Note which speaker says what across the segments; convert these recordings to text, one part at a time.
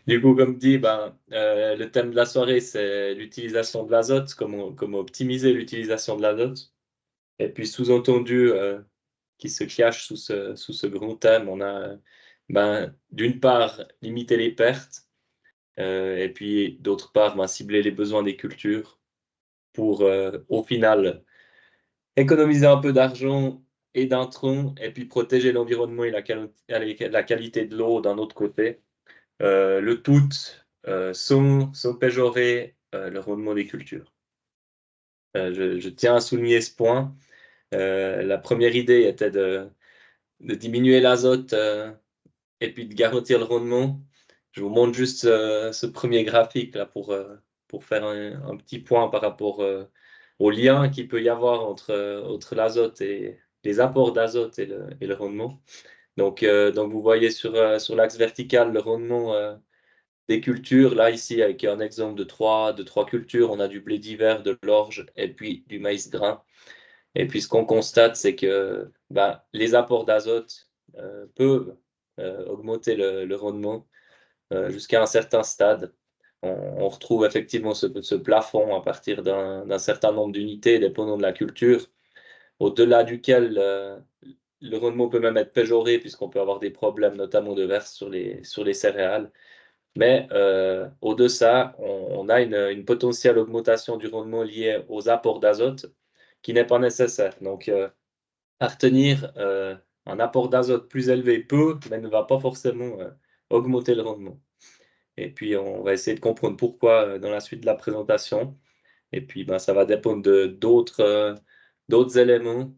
Speaker 1: Du coup, comme dit, le thème de la soirée, c'est l'utilisation de l'azote, comment optimiser l'utilisation de l'azote. Et puis, sous-entendu, qui se cache sous ce grand thème, on a, d'une part, limiter les pertes, et puis d'autre part, cibler les besoins des cultures pour, au final, économiser un peu d'argent et d'intrants, et puis protéger l'environnement et la qualité de l'eau d'un autre côté. Le tout sans péjorer le rendement des cultures. Je tiens à souligner ce point. La première idée était de diminuer l'azote et puis de garantir le rendement. Je vous montre juste ce premier graphique là pour faire un petit point par rapport au lien qu'il peut y avoir entre l'azote et les apports d'azote et le rendement. Donc vous voyez sur l'axe vertical le rendement des cultures. Là, ici, avec un exemple de trois cultures, on a du blé d'hiver, de l'orge et puis du maïs grain. Et puis, ce qu'on constate, c'est que les apports d'azote peuvent augmenter le rendement jusqu'à un certain stade. On retrouve effectivement ce plafond à partir d'un certain nombre d'unités, dépendant de la culture, au-delà duquel le rendement peut même être péjoré, puisqu'on peut avoir des problèmes, notamment de verse sur les céréales. Mais au-delà, on a une potentielle augmentation du rendement liée aux apports d'azote qui n'est pas nécessaire. Donc, à retenir, un apport d'azote plus élevé peut, mais ne va pas forcément augmenter le rendement. Et puis, on va essayer de comprendre pourquoi dans la suite de la présentation. Et puis, ça va dépendre d'autres éléments,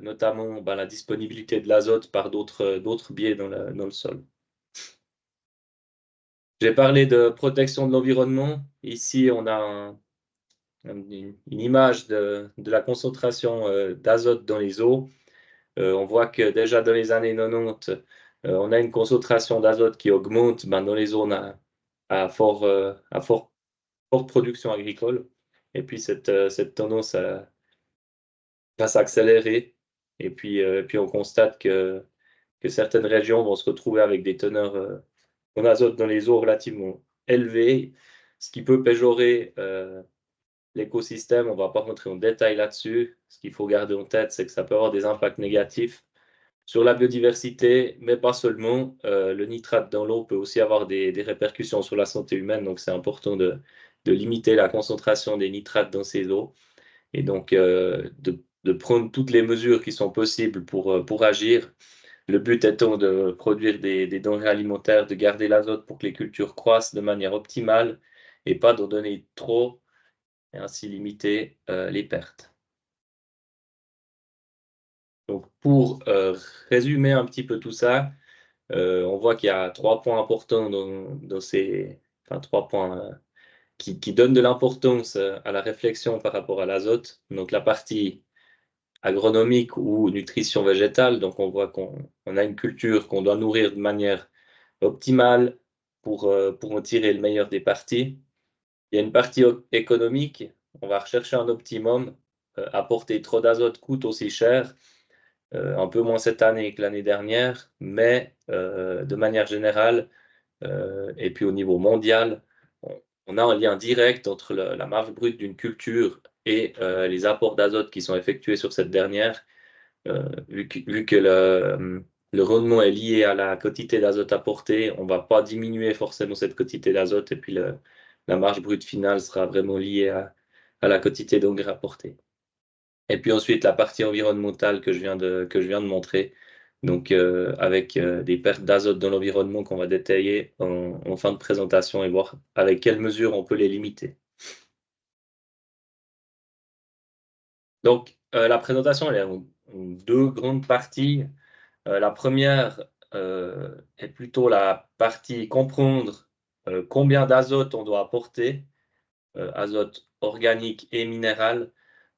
Speaker 1: notamment la disponibilité de l'azote par d'autres biais dans le sol. J'ai parlé de protection de l'environnement. Ici, on a une image de la concentration d'azote dans les eaux. On voit que déjà dans les années 90, on a une concentration d'azote qui augmente dans les zones à forte production agricole. Et puis cette tendance va s'accélérer. Et puis on constate que certaines régions vont se retrouver avec des teneurs en azote dans les eaux relativement élevées, ce qui peut péjorer l'écosystème. On ne va pas rentrer en détail là-dessus. Ce qu'il faut garder en tête, c'est que ça peut avoir des impacts négatifs sur la biodiversité, mais pas seulement. Le nitrate dans l'eau peut aussi avoir des répercussions sur la santé humaine, donc c'est important de limiter la concentration des nitrates dans ces eaux et donc de prendre toutes les mesures qui sont possibles pour agir. Le but étant de produire des denrées alimentaires, de garder l'azote pour que les cultures croissent de manière optimale et pas d'en donner trop et ainsi limiter les pertes. Donc pour résumer un petit peu tout ça, on voit qu'il y a 3 points importants dans ces, enfin 3 points qui donnent de l'importance à la réflexion par rapport à l'azote. Donc la partie agronomique ou nutrition végétale, donc on voit qu'on a une culture qu'on doit nourrir de manière optimale pour en tirer le meilleur des parties. Il y a une partie économique, on va rechercher un optimum. Apporter trop d'azote coûte aussi cher, un peu moins cette année que l'année dernière, mais de manière générale, et puis au niveau mondial, on a un lien direct entre la marge brute d'une culture et les apports d'azote qui sont effectués sur cette dernière, vu que le rendement est lié à la quantité d'azote apportée, on ne va pas diminuer forcément cette quantité d'azote, et puis la marge brute finale sera vraiment liée à la quantité d'engrais apporté. Et puis ensuite, la partie environnementale que je viens de montrer, donc avec des pertes d'azote dans l'environnement qu'on va détailler en fin de présentation et voir avec quelles mesures on peut les limiter. Donc, la présentation, elle est en deux grandes parties. La première est plutôt la partie comprendre combien d'azote on doit apporter, azote organique et minéral,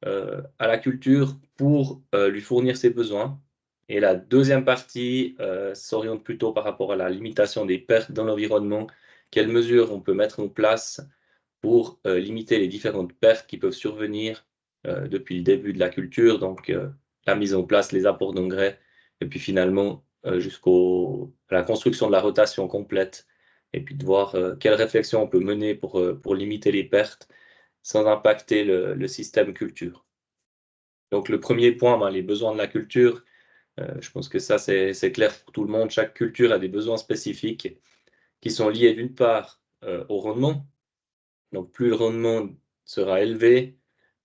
Speaker 1: à la culture pour lui fournir ses besoins. Et la deuxième partie s'oriente plutôt par rapport à la limitation des pertes dans l'environnement. Quelles mesures on peut mettre en place pour limiter les différentes pertes qui peuvent survenir depuis le début de la culture, donc la mise en place, les apports d'engrais, et puis finalement jusqu'à la construction de la rotation complète et puis de voir quelles réflexions on peut mener pour limiter les pertes sans impacter le système culture. Donc le premier point, les besoins de la culture, je pense que ça c'est clair pour tout le monde. Chaque culture a des besoins spécifiques qui sont liés d'une part au rendement. Donc plus le rendement sera élevé,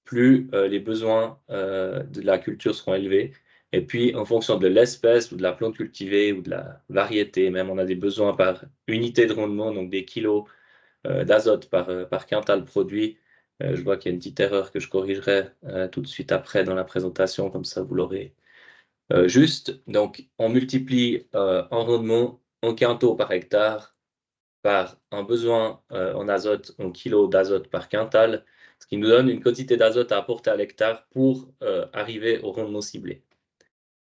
Speaker 1: plus les besoins de la culture seront élevés. Et puis en fonction de l'espèce ou de la plante cultivée ou de la variété, même on a des besoins par unité de rendement, donc des kilos d'azote par quintal produit. Je vois qu'il y a une petite erreur que je corrigerai tout de suite après dans la présentation, comme ça vous l'aurez juste. Donc on multiplie en rendement en quintaux par hectare par un besoin en azote en kilos d'azote par quintal, ce qui nous donne une quantité d'azote à apporter à l'hectare pour arriver au rendement ciblé.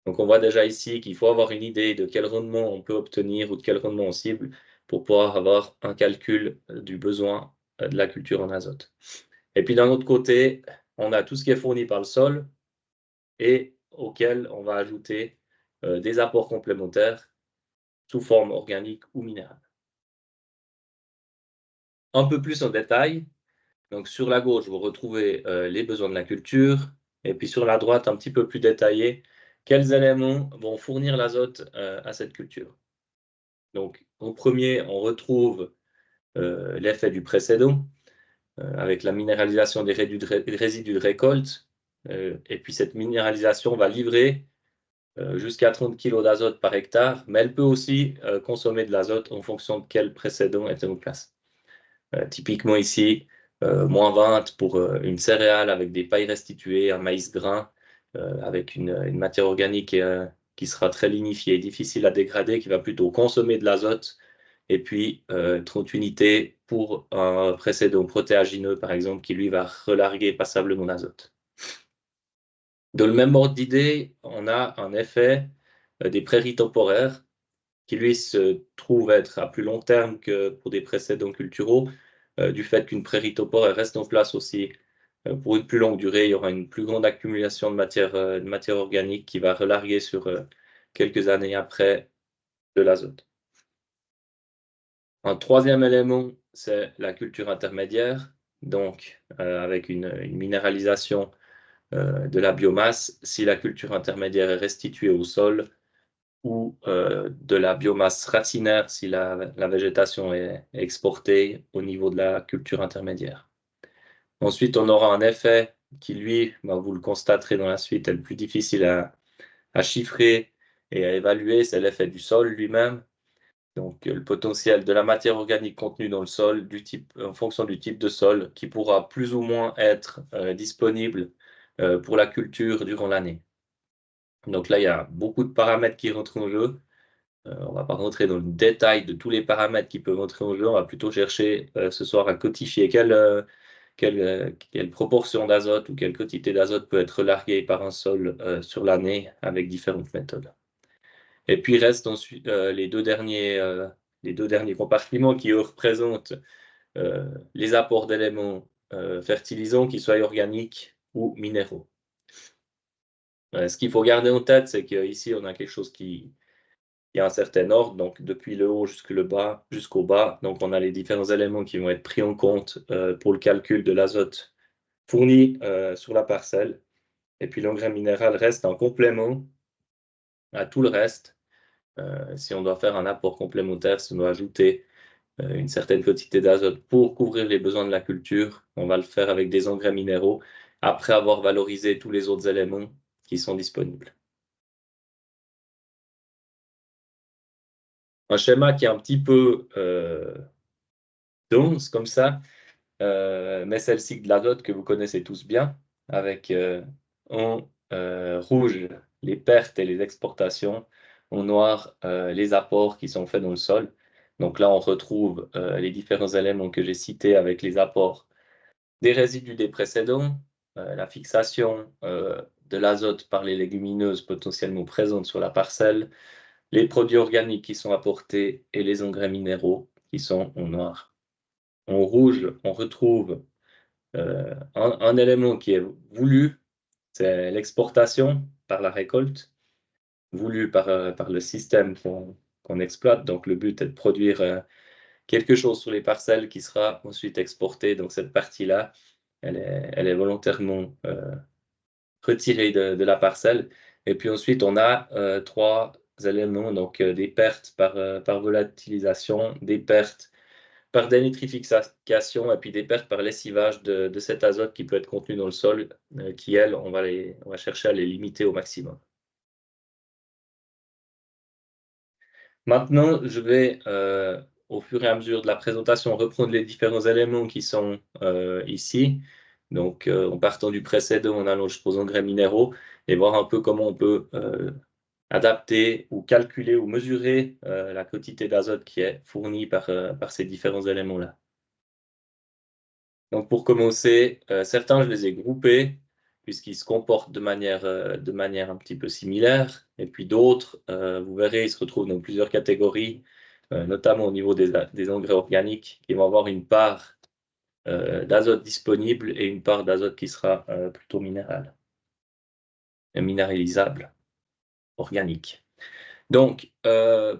Speaker 1: Donc on voit déjà ici qu'il faut avoir une idée de quel rendement on peut obtenir ou de quel rendement on cible pour pouvoir avoir un calcul du besoin de la culture en azote. Et puis d'un autre côté, on a tout ce qui est fourni par le sol et auquel on va ajouter des apports complémentaires sous forme organique ou minérale. Un peu plus en détail, donc sur la gauche, vous retrouvez les besoins de la culture, et puis sur la droite, un petit peu plus détaillé, quels éléments vont fournir l'azote à cette culture. Donc en premier, on retrouve l'effet du précédent, avec la minéralisation des résidus de récolte, et puis cette minéralisation va livrer jusqu'à 30 kg d'azote par hectare, mais elle peut aussi consommer de l'azote en fonction de quel précédent est en place. Typiquement ici, moins 20 pour une céréale avec des pailles restituées, un maïs grain, avec une matière organique qui sera très lignifiée, difficile à dégrader, qui va plutôt consommer de l'azote, et puis 30 unités pour un précédent protéagineux, par exemple, qui lui va relarguer passablement d'azote. Dans le même ordre d'idée, on a un effet des prairies temporaires, qui lui se trouve être à plus long terme que pour des précédents culturaux, du fait qu'une prairie temporaire reste en place aussi pour une plus longue durée. Il y aura une plus grande accumulation de matière organique qui va relarguer sur quelques années après de l'azote. Un troisième élément, c'est la culture intermédiaire, donc avec une minéralisation de la biomasse. Si la culture intermédiaire est restituée au sol, ou de la biomasse racinaire si la végétation est exportée au niveau de la culture intermédiaire. Ensuite, on aura un effet qui, lui, vous le constaterez dans la suite, est le plus difficile à chiffrer et à évaluer, c'est l'effet du sol lui-même. Donc, le potentiel de la matière organique contenue dans le sol, en fonction du type de sol, qui pourra plus ou moins être disponible pour la culture durant l'année. Donc là, il y a beaucoup de paramètres qui rentrent en jeu. On ne va pas rentrer dans le détail de tous les paramètres qui peuvent entrer en jeu. On va plutôt chercher ce soir à quantifier quelle proportion d'azote ou quelle quantité d'azote peut être larguée par un sol sur l'année avec différentes méthodes. Et puis restent ensuite les deux derniers compartiments qui représentent les apports d'éléments fertilisants, qu'ils soient organiques ou minéraux. Ce qu'il faut garder en tête, c'est qu'ici, on a quelque chose qui il y a un certain ordre, donc depuis le haut jusqu'au bas. Donc on a les différents éléments qui vont être pris en compte pour le calcul de l'azote fourni sur la parcelle. Et puis l'engrais minéral reste un complément à tout le reste. Si on doit faire un apport complémentaire, si on doit ajouter une certaine quantité d'azote pour couvrir les besoins de la culture, on va le faire avec des engrais minéraux après avoir valorisé tous les autres éléments qui sont disponibles. Un schéma qui est un petit peu dense comme ça, mais c'est le cycle de l'azote que vous connaissez tous bien, avec en rouge les pertes et les exportations, en noir les apports qui sont faits dans le sol. Donc là, on retrouve les différents éléments que j'ai cités avec les apports des résidus des précédents, la fixation de l'azote par les légumineuses potentiellement présentes sur la parcelle, les produits organiques qui sont apportés et les engrais minéraux qui sont en noir. En rouge, on retrouve un élément qui est voulu, c'est l'exportation par la récolte, voulu par le système qu'on exploite. Donc le but est de produire quelque chose sur les parcelles qui sera ensuite exporté. Donc cette partie-là, elle est volontairement retirée de la parcelle. Et puis ensuite, on a 3 éléments, donc des pertes par volatilisation, des pertes par dénitrification et puis des pertes par lessivage de cet azote qui peut être contenu dans le sol, qui, elles, on va chercher à les limiter au maximum. Maintenant, je vais, au fur et à mesure de la présentation, reprendre les différents éléments qui sont ici. Donc, en partant du précédent, en allant jusqu'aux engrais minéraux, et voir un peu comment on peut adapter ou calculer ou mesurer la quantité d'azote qui est fournie par ces différents éléments-là. Donc pour commencer, certains je les ai groupés puisqu'ils se comportent de manière un petit peu similaire et puis d'autres, vous verrez, ils se retrouvent dans plusieurs catégories, notamment au niveau des engrais organiques qui vont avoir une part, d'azote disponible et une part d'azote qui sera, plutôt minérale et minéralisable, organique. Donc,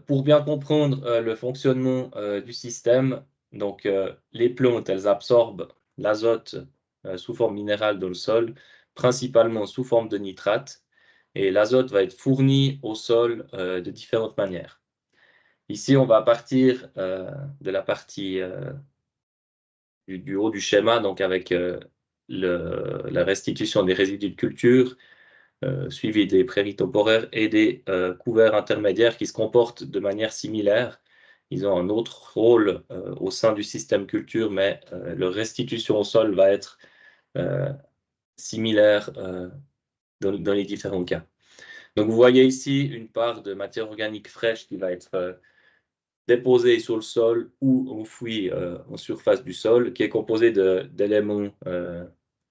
Speaker 1: pour bien comprendre, le fonctionnement, du système, donc, les plantes, elles absorbent l'azote, sous forme minérale dans le sol, principalement sous forme de nitrate et l'azote va être fourni au sol, de différentes manières. Ici, on va partir, de la partie, du haut du schéma, donc avec, la restitution des résidus de culture, suivi des prairies temporaires et des couverts intermédiaires qui se comportent de manière similaire. Ils ont un autre rôle au sein du système culture, mais leur restitution au sol va être similaire dans les différents cas. Donc vous voyez ici une part de matière organique fraîche qui va être déposée sur le sol ou enfouie en surface du sol, qui est composée d'éléments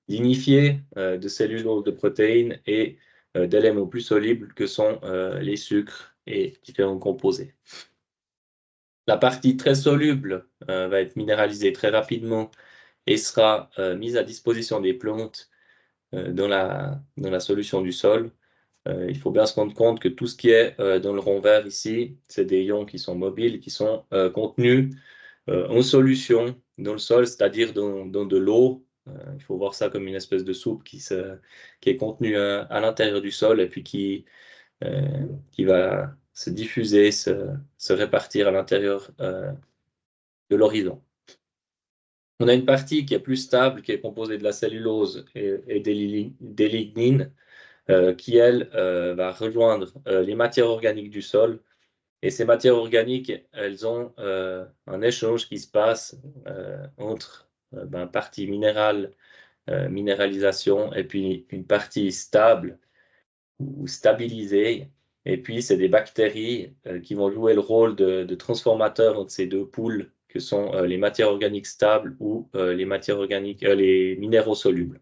Speaker 1: lignifiés, de cellulose, de protéines et d'éléments plus solubles que sont les sucres et différents composés. La partie très soluble va être minéralisée très rapidement et sera mise à disposition des plantes dans la solution du sol. Il faut bien se rendre compte que tout ce qui est dans le rond vert ici, c'est des ions qui sont mobiles, qui sont contenus en solution dans le sol, c'est-à-dire dans de l'eau. Il faut voir ça comme une espèce de soupe qui est contenue à l'intérieur du sol et puis qui va se diffuser, se répartir à l'intérieur de l'horizon. On a une partie qui est plus stable, qui est composée de la cellulose et des lignines, qui, elle, va rejoindre les matières organiques du sol. Et ces matières organiques, elles ont un échange qui se passe entre partie minérale, minéralisation, et puis une partie stable ou stabilisée. Et puis, c'est des bactéries qui vont jouer le rôle de transformateur entre ces deux poules que sont les matières organiques stables ou les minéraux solubles.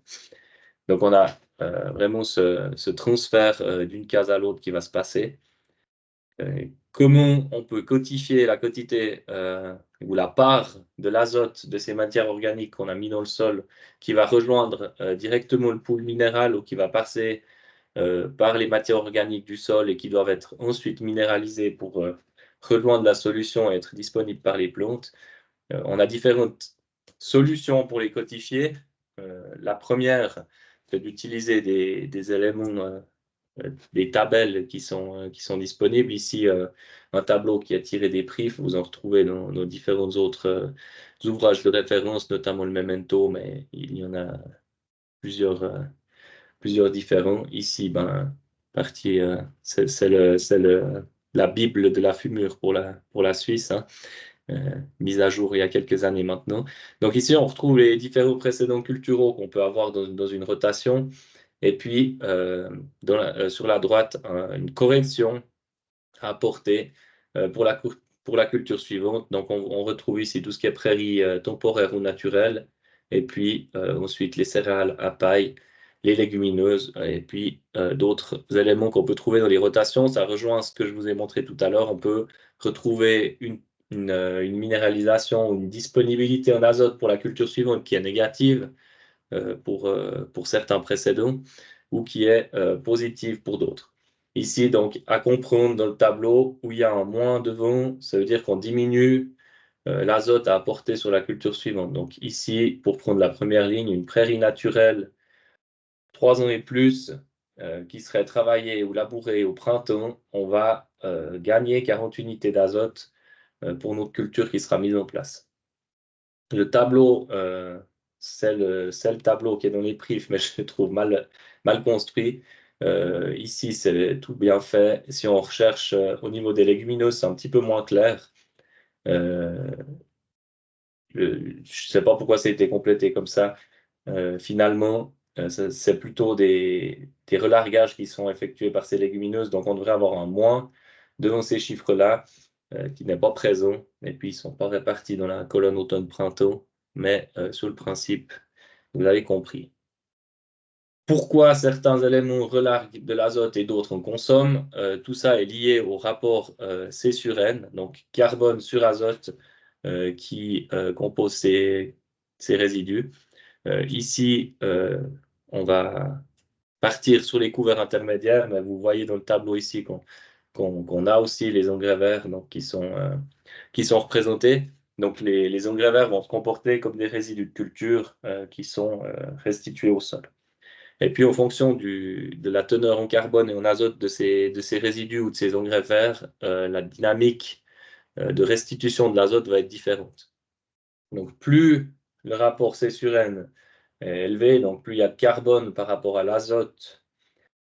Speaker 1: Donc, on a vraiment ce transfert d'une case à l'autre qui va se passer. Comment on peut quantifier la quantité ou la part de l'azote de ces matières organiques qu'on a mis dans le sol qui va rejoindre directement le pool minéral ou qui va passer par les matières organiques du sol et qui doivent être ensuite minéralisées pour rejoindre la solution et être disponibles par les plantes. On a différentes solutions pour les quantifier. La première, c'est d'utiliser des éléments, des tabelles qui sont disponibles. Ici, un tableau qui a tiré des prix, vous en retrouvez dans nos différents autres ouvrages de référence, notamment le Memento, mais il y en a plusieurs différents. Ici, partie, c'est la Bible de la fumure pour la Suisse, hein, mise à jour il y a quelques années maintenant. Donc ici, on retrouve les différents précédents culturaux qu'on peut avoir dans une rotation. Et puis, sur la droite, une correction à apporter pour la culture suivante. Donc, on retrouve ici tout ce qui est prairies temporaires ou naturelles, et puis ensuite les céréales à paille, les légumineuses, et puis d'autres éléments qu'on peut trouver dans les rotations. Ça rejoint ce que je vous ai montré tout à l'heure. On peut retrouver une minéralisation, une disponibilité en azote pour la culture suivante qui est négative pour certains précédents ou qui est positive pour d'autres. Ici, donc, à comprendre dans le tableau où il y a un moins devant, ça veut dire qu'on diminue l'azote à apporter sur la culture suivante. Donc ici, pour prendre la première ligne, une prairie naturelle, 3 ans et plus, qui serait travaillée ou labourée au printemps, on va gagner 40 unités d'azote pour notre culture qui sera mise en place. Le tableau, c'est le tableau qui est dans les prix, mais je le trouve mal construit. Ici, c'est tout bien fait. Si on recherche au niveau des légumineuses, c'est un petit peu moins clair. Euh, je ne sais pas pourquoi ça a été complété comme ça. Finalement, c'est plutôt des relargages qui sont effectués par ces légumineuses, donc on devrait avoir un moins devant ces chiffres-là qui n'est pas présent, et puis ils ne sont pas répartis dans la colonne automne-printemps, mais sur le principe, vous avez compris. Pourquoi certains éléments relarguent de l'azote et d'autres en consomment? Tout ça est lié au rapport C sur N, donc carbone sur azote qui compose ces résidus. Ici, on va partir sur les couverts intermédiaires, mais vous voyez dans le tableau ici qu'on a aussi les engrais verts donc, qui sont représentés. Donc les engrais verts vont se comporter comme des résidus de culture qui sont restitués au sol. Et puis, en fonction de la teneur en carbone et en azote de ces résidus ou de ces engrais verts, la dynamique de restitution de l'azote va être différente. Donc, plus le rapport C sur N est élevé, donc plus il y a de carbone par rapport à l'azote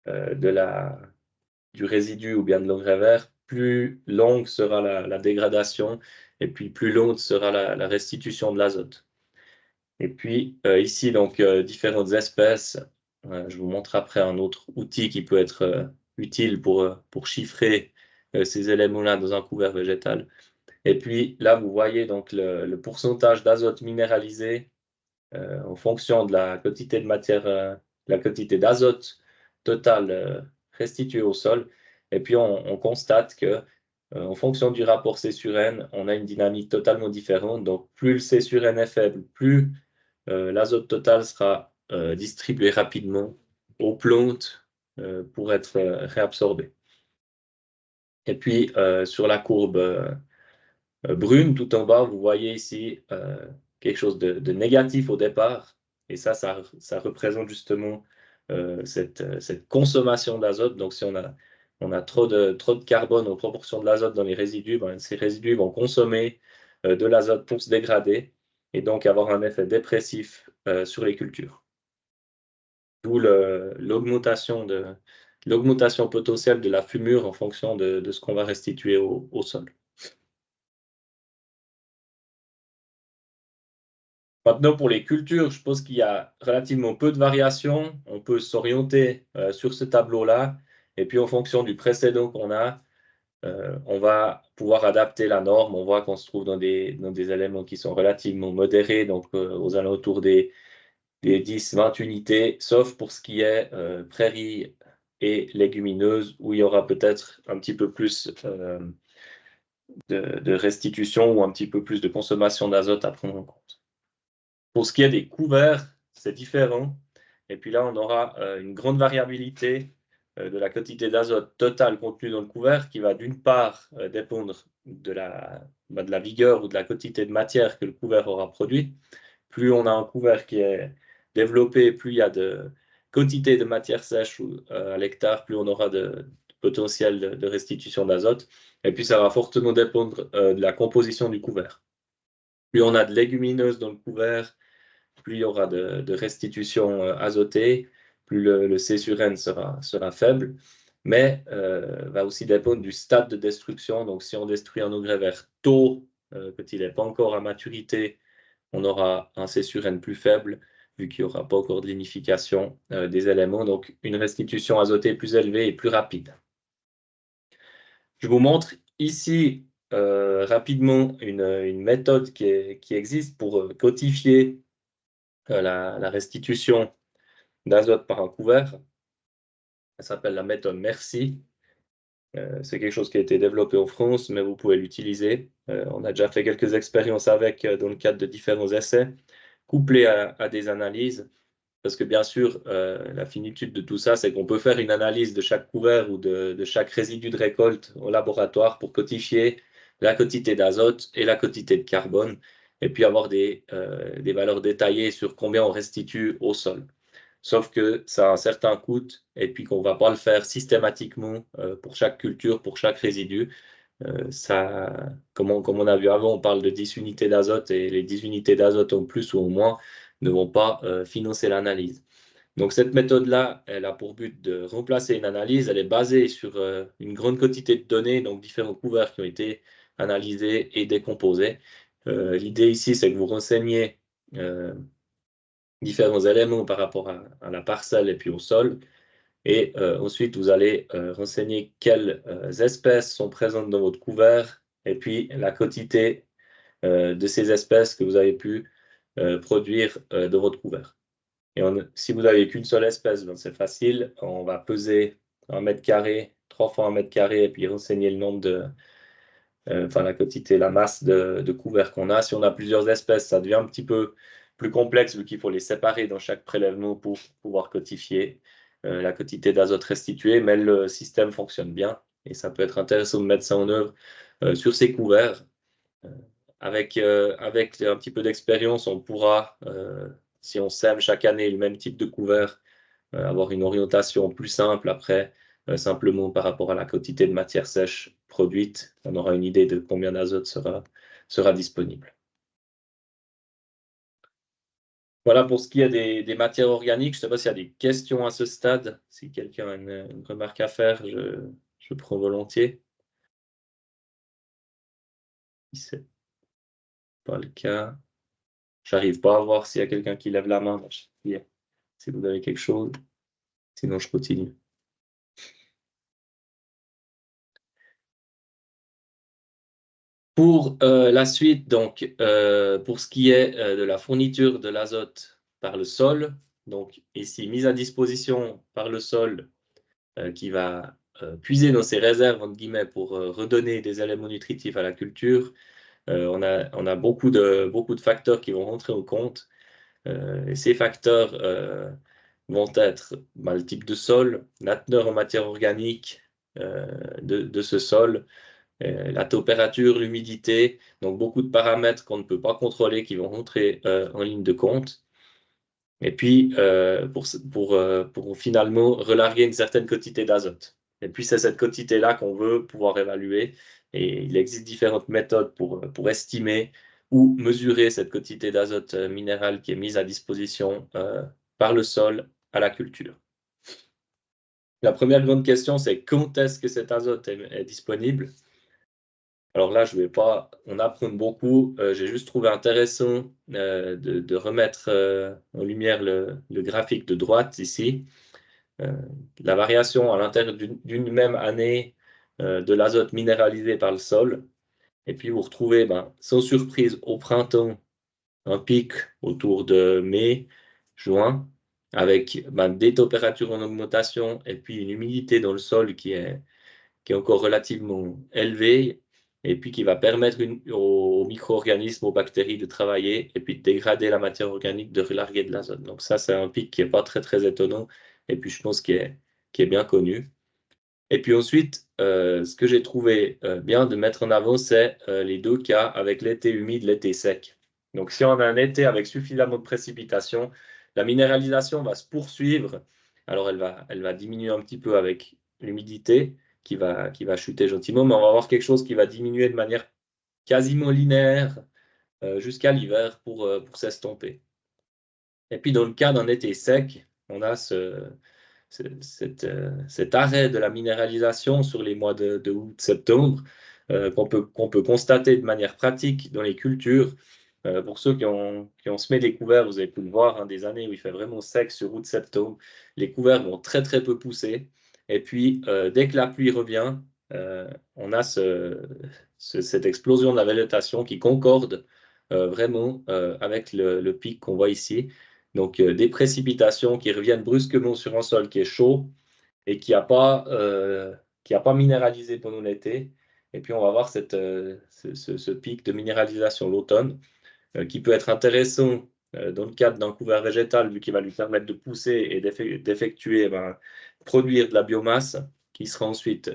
Speaker 1: du résidu ou bien de l'engrais vert, plus longue sera la dégradation et puis plus longue sera la restitution de l'azote. Et puis ici, donc, différentes espèces. Je vous montre après un autre outil qui peut être utile pour chiffrer ces éléments-là dans un couvert végétal. Et puis là, vous voyez donc le pourcentage d'azote minéralisé en fonction de la quantité de matière, la quantité d'azote totale restituée au sol. Et puis on constate que en fonction du rapport C sur N, on a une dynamique totalement différente. Donc plus le C sur N est faible, plus l'azote total sera distribué rapidement aux plantes pour être réabsorbé. Et puis, sur la courbe brune, tout en bas, vous voyez ici quelque chose de négatif au départ. Et ça représente justement cette consommation d'azote. Donc, si on a trop de carbone en proportion de l'azote dans les résidus, ben, ces résidus vont consommer de l'azote pour se dégrader et donc avoir un effet dépressif sur les cultures. D'où l'augmentation potentielle de la fumure en fonction de ce qu'on va restituer au sol. Maintenant, pour les cultures, je pense qu'il y a relativement peu de variations. On peut s'orienter sur ce tableau-là. Et puis, en fonction du précédent qu'on a, on va pouvoir adapter la norme. On voit qu'on se trouve dans des éléments qui sont relativement modérés, donc aux alentours des 10-20 unités, sauf pour ce qui est prairies et légumineuses, où il y aura peut-être un petit peu plus de restitution ou un petit peu plus de consommation d'azote à prendre en compte. Pour ce qui est des couverts, c'est différent. Et puis là, on aura une grande variabilité de la quantité d'azote totale contenue dans le couvert qui va d'une part dépendre de la vigueur ou de la quantité de matière que le couvert aura produit. Plus on a un couvert qui est développé, plus il y a de quantité de matière sèche à l'hectare, plus on aura de potentiel de restitution d'azote. Et puis ça va fortement dépendre de la composition du couvert. Plus on a de légumineuses dans le couvert, plus il y aura de restitution azotée, plus le C sur N sera faible, mais va aussi dépendre du stade de destruction. Donc, si on détruit un engrais vert tôt, quand il n'est pas encore à maturité, on aura un C sur N plus faible, vu qu'il n'y aura pas encore de lignification des éléments, donc une restitution azotée plus élevée et plus rapide. Je vous montre ici rapidement une méthode qui existe pour codifier la restitution d'azote par un couvert. Elle s'appelle la méthode Merci. C'est quelque chose qui a été développé en France, mais vous pouvez l'utiliser. On a déjà fait quelques expériences avec dans le cadre de différents essais, couplés à des analyses. Parce que bien sûr, la finitude de tout ça, c'est qu'on peut faire une analyse de chaque couvert ou de chaque résidu de récolte au laboratoire pour codifier la quantité d'azote et la quantité de carbone, et puis avoir des valeurs détaillées sur combien on restitue au sol. Sauf que ça a un certain coût, et puis qu'on ne va pas le faire systématiquement pour chaque culture, pour chaque résidu. Comme on a vu avant, on parle de 10 unités d'azote, et les 10 unités d'azote en plus ou en moins ne vont pas financer l'analyse. Donc cette méthode-là, elle a pour but de remplacer une analyse. Elle est basée sur une grande quantité de données, donc différents couverts qui ont été analysés et décomposés. L'idée ici, c'est que vous renseignez différents éléments par rapport à la parcelle et puis au sol. Et ensuite, vous allez renseigner quelles espèces sont présentes dans votre couvert et puis la quantité de ces espèces que vous avez pu produire dans votre couvert. Et si vous n'avez qu'une seule espèce, ben c'est facile. On va peser 1 m², 3 fois 1 m², et puis renseigner le nombre enfin la quantité, la masse de couverts qu'on a. Si on a plusieurs espèces, ça devient un petit peu plus complexe vu qu'il faut les séparer dans chaque prélèvement pour pouvoir quantifier la quantité d'azote restituée. Mais le système fonctionne bien et ça peut être intéressant de mettre ça en œuvre sur ces couverts. Avec un petit peu d'expérience, on pourra, si on sème chaque année le même type de couvert, avoir une orientation plus simple après, simplement par rapport à la quantité de matière sèche produite. On aura une idée de combien d'azote sera disponible. Voilà pour ce qui est des matières organiques. Je ne sais pas s'il y a des questions à ce stade. Si quelqu'un a une remarque à faire, je prends volontiers. Si ce n'est pas le cas, j'arrive pas à voir s'il y a quelqu'un qui lève la main. Si vous avez quelque chose, sinon je continue. Pour la suite, donc, pour ce qui est de la fourniture de l'azote par le sol, donc ici mise à disposition par le sol qui va puiser dans ses réserves, entre guillemets, pour redonner des éléments nutritifs à la culture. On a beaucoup de facteurs qui vont rentrer en compte. Et ces facteurs vont être le type de sol, la teneur en matière organique de ce sol, la température, l'humidité, donc beaucoup de paramètres qu'on ne peut pas contrôler qui vont rentrer en ligne de compte. Et puis, pour finalement relarguer une certaine quantité d'azote. Et puis, c'est cette quantité-là qu'on veut pouvoir évaluer. Et il existe différentes méthodes pour estimer ou mesurer cette quantité d'azote minéral qui est mise à disposition par le sol à la culture. La première grande question, c'est quand est-ce que cet azote est disponible? Alors là, je ne vais pas en apprendre beaucoup. J'ai juste trouvé intéressant de remettre en lumière le graphique de droite ici. La variation à l'intérieur d'une même année de l'azote minéralisé par le sol. Et puis vous retrouvez, sans surprise, au printemps, un pic autour de mai, juin, avec des températures en augmentation et puis une humidité dans le sol qui est encore relativement élevée et puis qui va permettre aux micro-organismes, aux bactéries de travailler et puis de dégrader la matière organique, de relarguer de l'azote. Donc ça, c'est un pic qui n'est pas très, très étonnant et puis je pense qui est bien connu. Et puis ensuite, ce que j'ai trouvé bien de mettre en avant, c'est les deux cas avec l'été humide, l'été sec. Donc si on a un été avec suffisamment de précipitations, la minéralisation va se poursuivre. Alors elle va diminuer un petit peu avec l'humidité qui va chuter gentiment, mais on va avoir quelque chose qui va diminuer de manière quasiment linéaire jusqu'à l'hiver pour s'estomper. Et puis dans le cas d'un été sec, on a cet arrêt de la minéralisation sur les mois de août-septembre qu'on peut constater de manière pratique dans les cultures. Pour ceux qui ont semé des couverts, vous avez pu le voir, hein, des années où il fait vraiment sec sur août-septembre, les couverts vont très très peu pousser. Et puis, dès que la pluie revient, on a cette explosion de la végétation qui concorde vraiment avec le pic qu'on voit ici. Donc, des précipitations qui reviennent brusquement sur un sol qui est chaud et qui n'a pas minéralisé pendant l'été. Et puis, on va voir ce pic de minéralisation l'automne qui peut être intéressant dans le cadre d'un couvert végétal, vu qu'il va lui permettre de pousser et d'effectuer, produire de la biomasse qui sera ensuite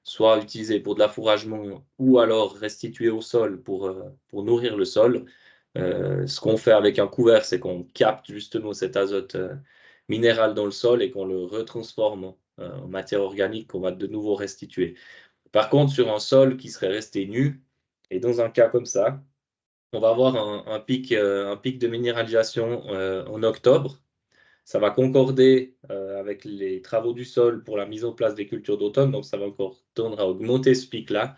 Speaker 1: soit utilisés pour de l'affouragement ou alors restitués au sol pour nourrir le sol. Ce qu'on fait avec un couvert, c'est qu'on capte justement cet azote minéral dans le sol et qu'on le retransforme en matière organique qu'on va de nouveau restituer. Par contre, sur un sol qui serait resté nu, et dans un cas comme ça, on va avoir un pic de minéralisation en octobre. Ça va concorder avec les travaux du sol pour la mise en place des cultures d'automne, donc ça va encore tendre à augmenter ce pic-là.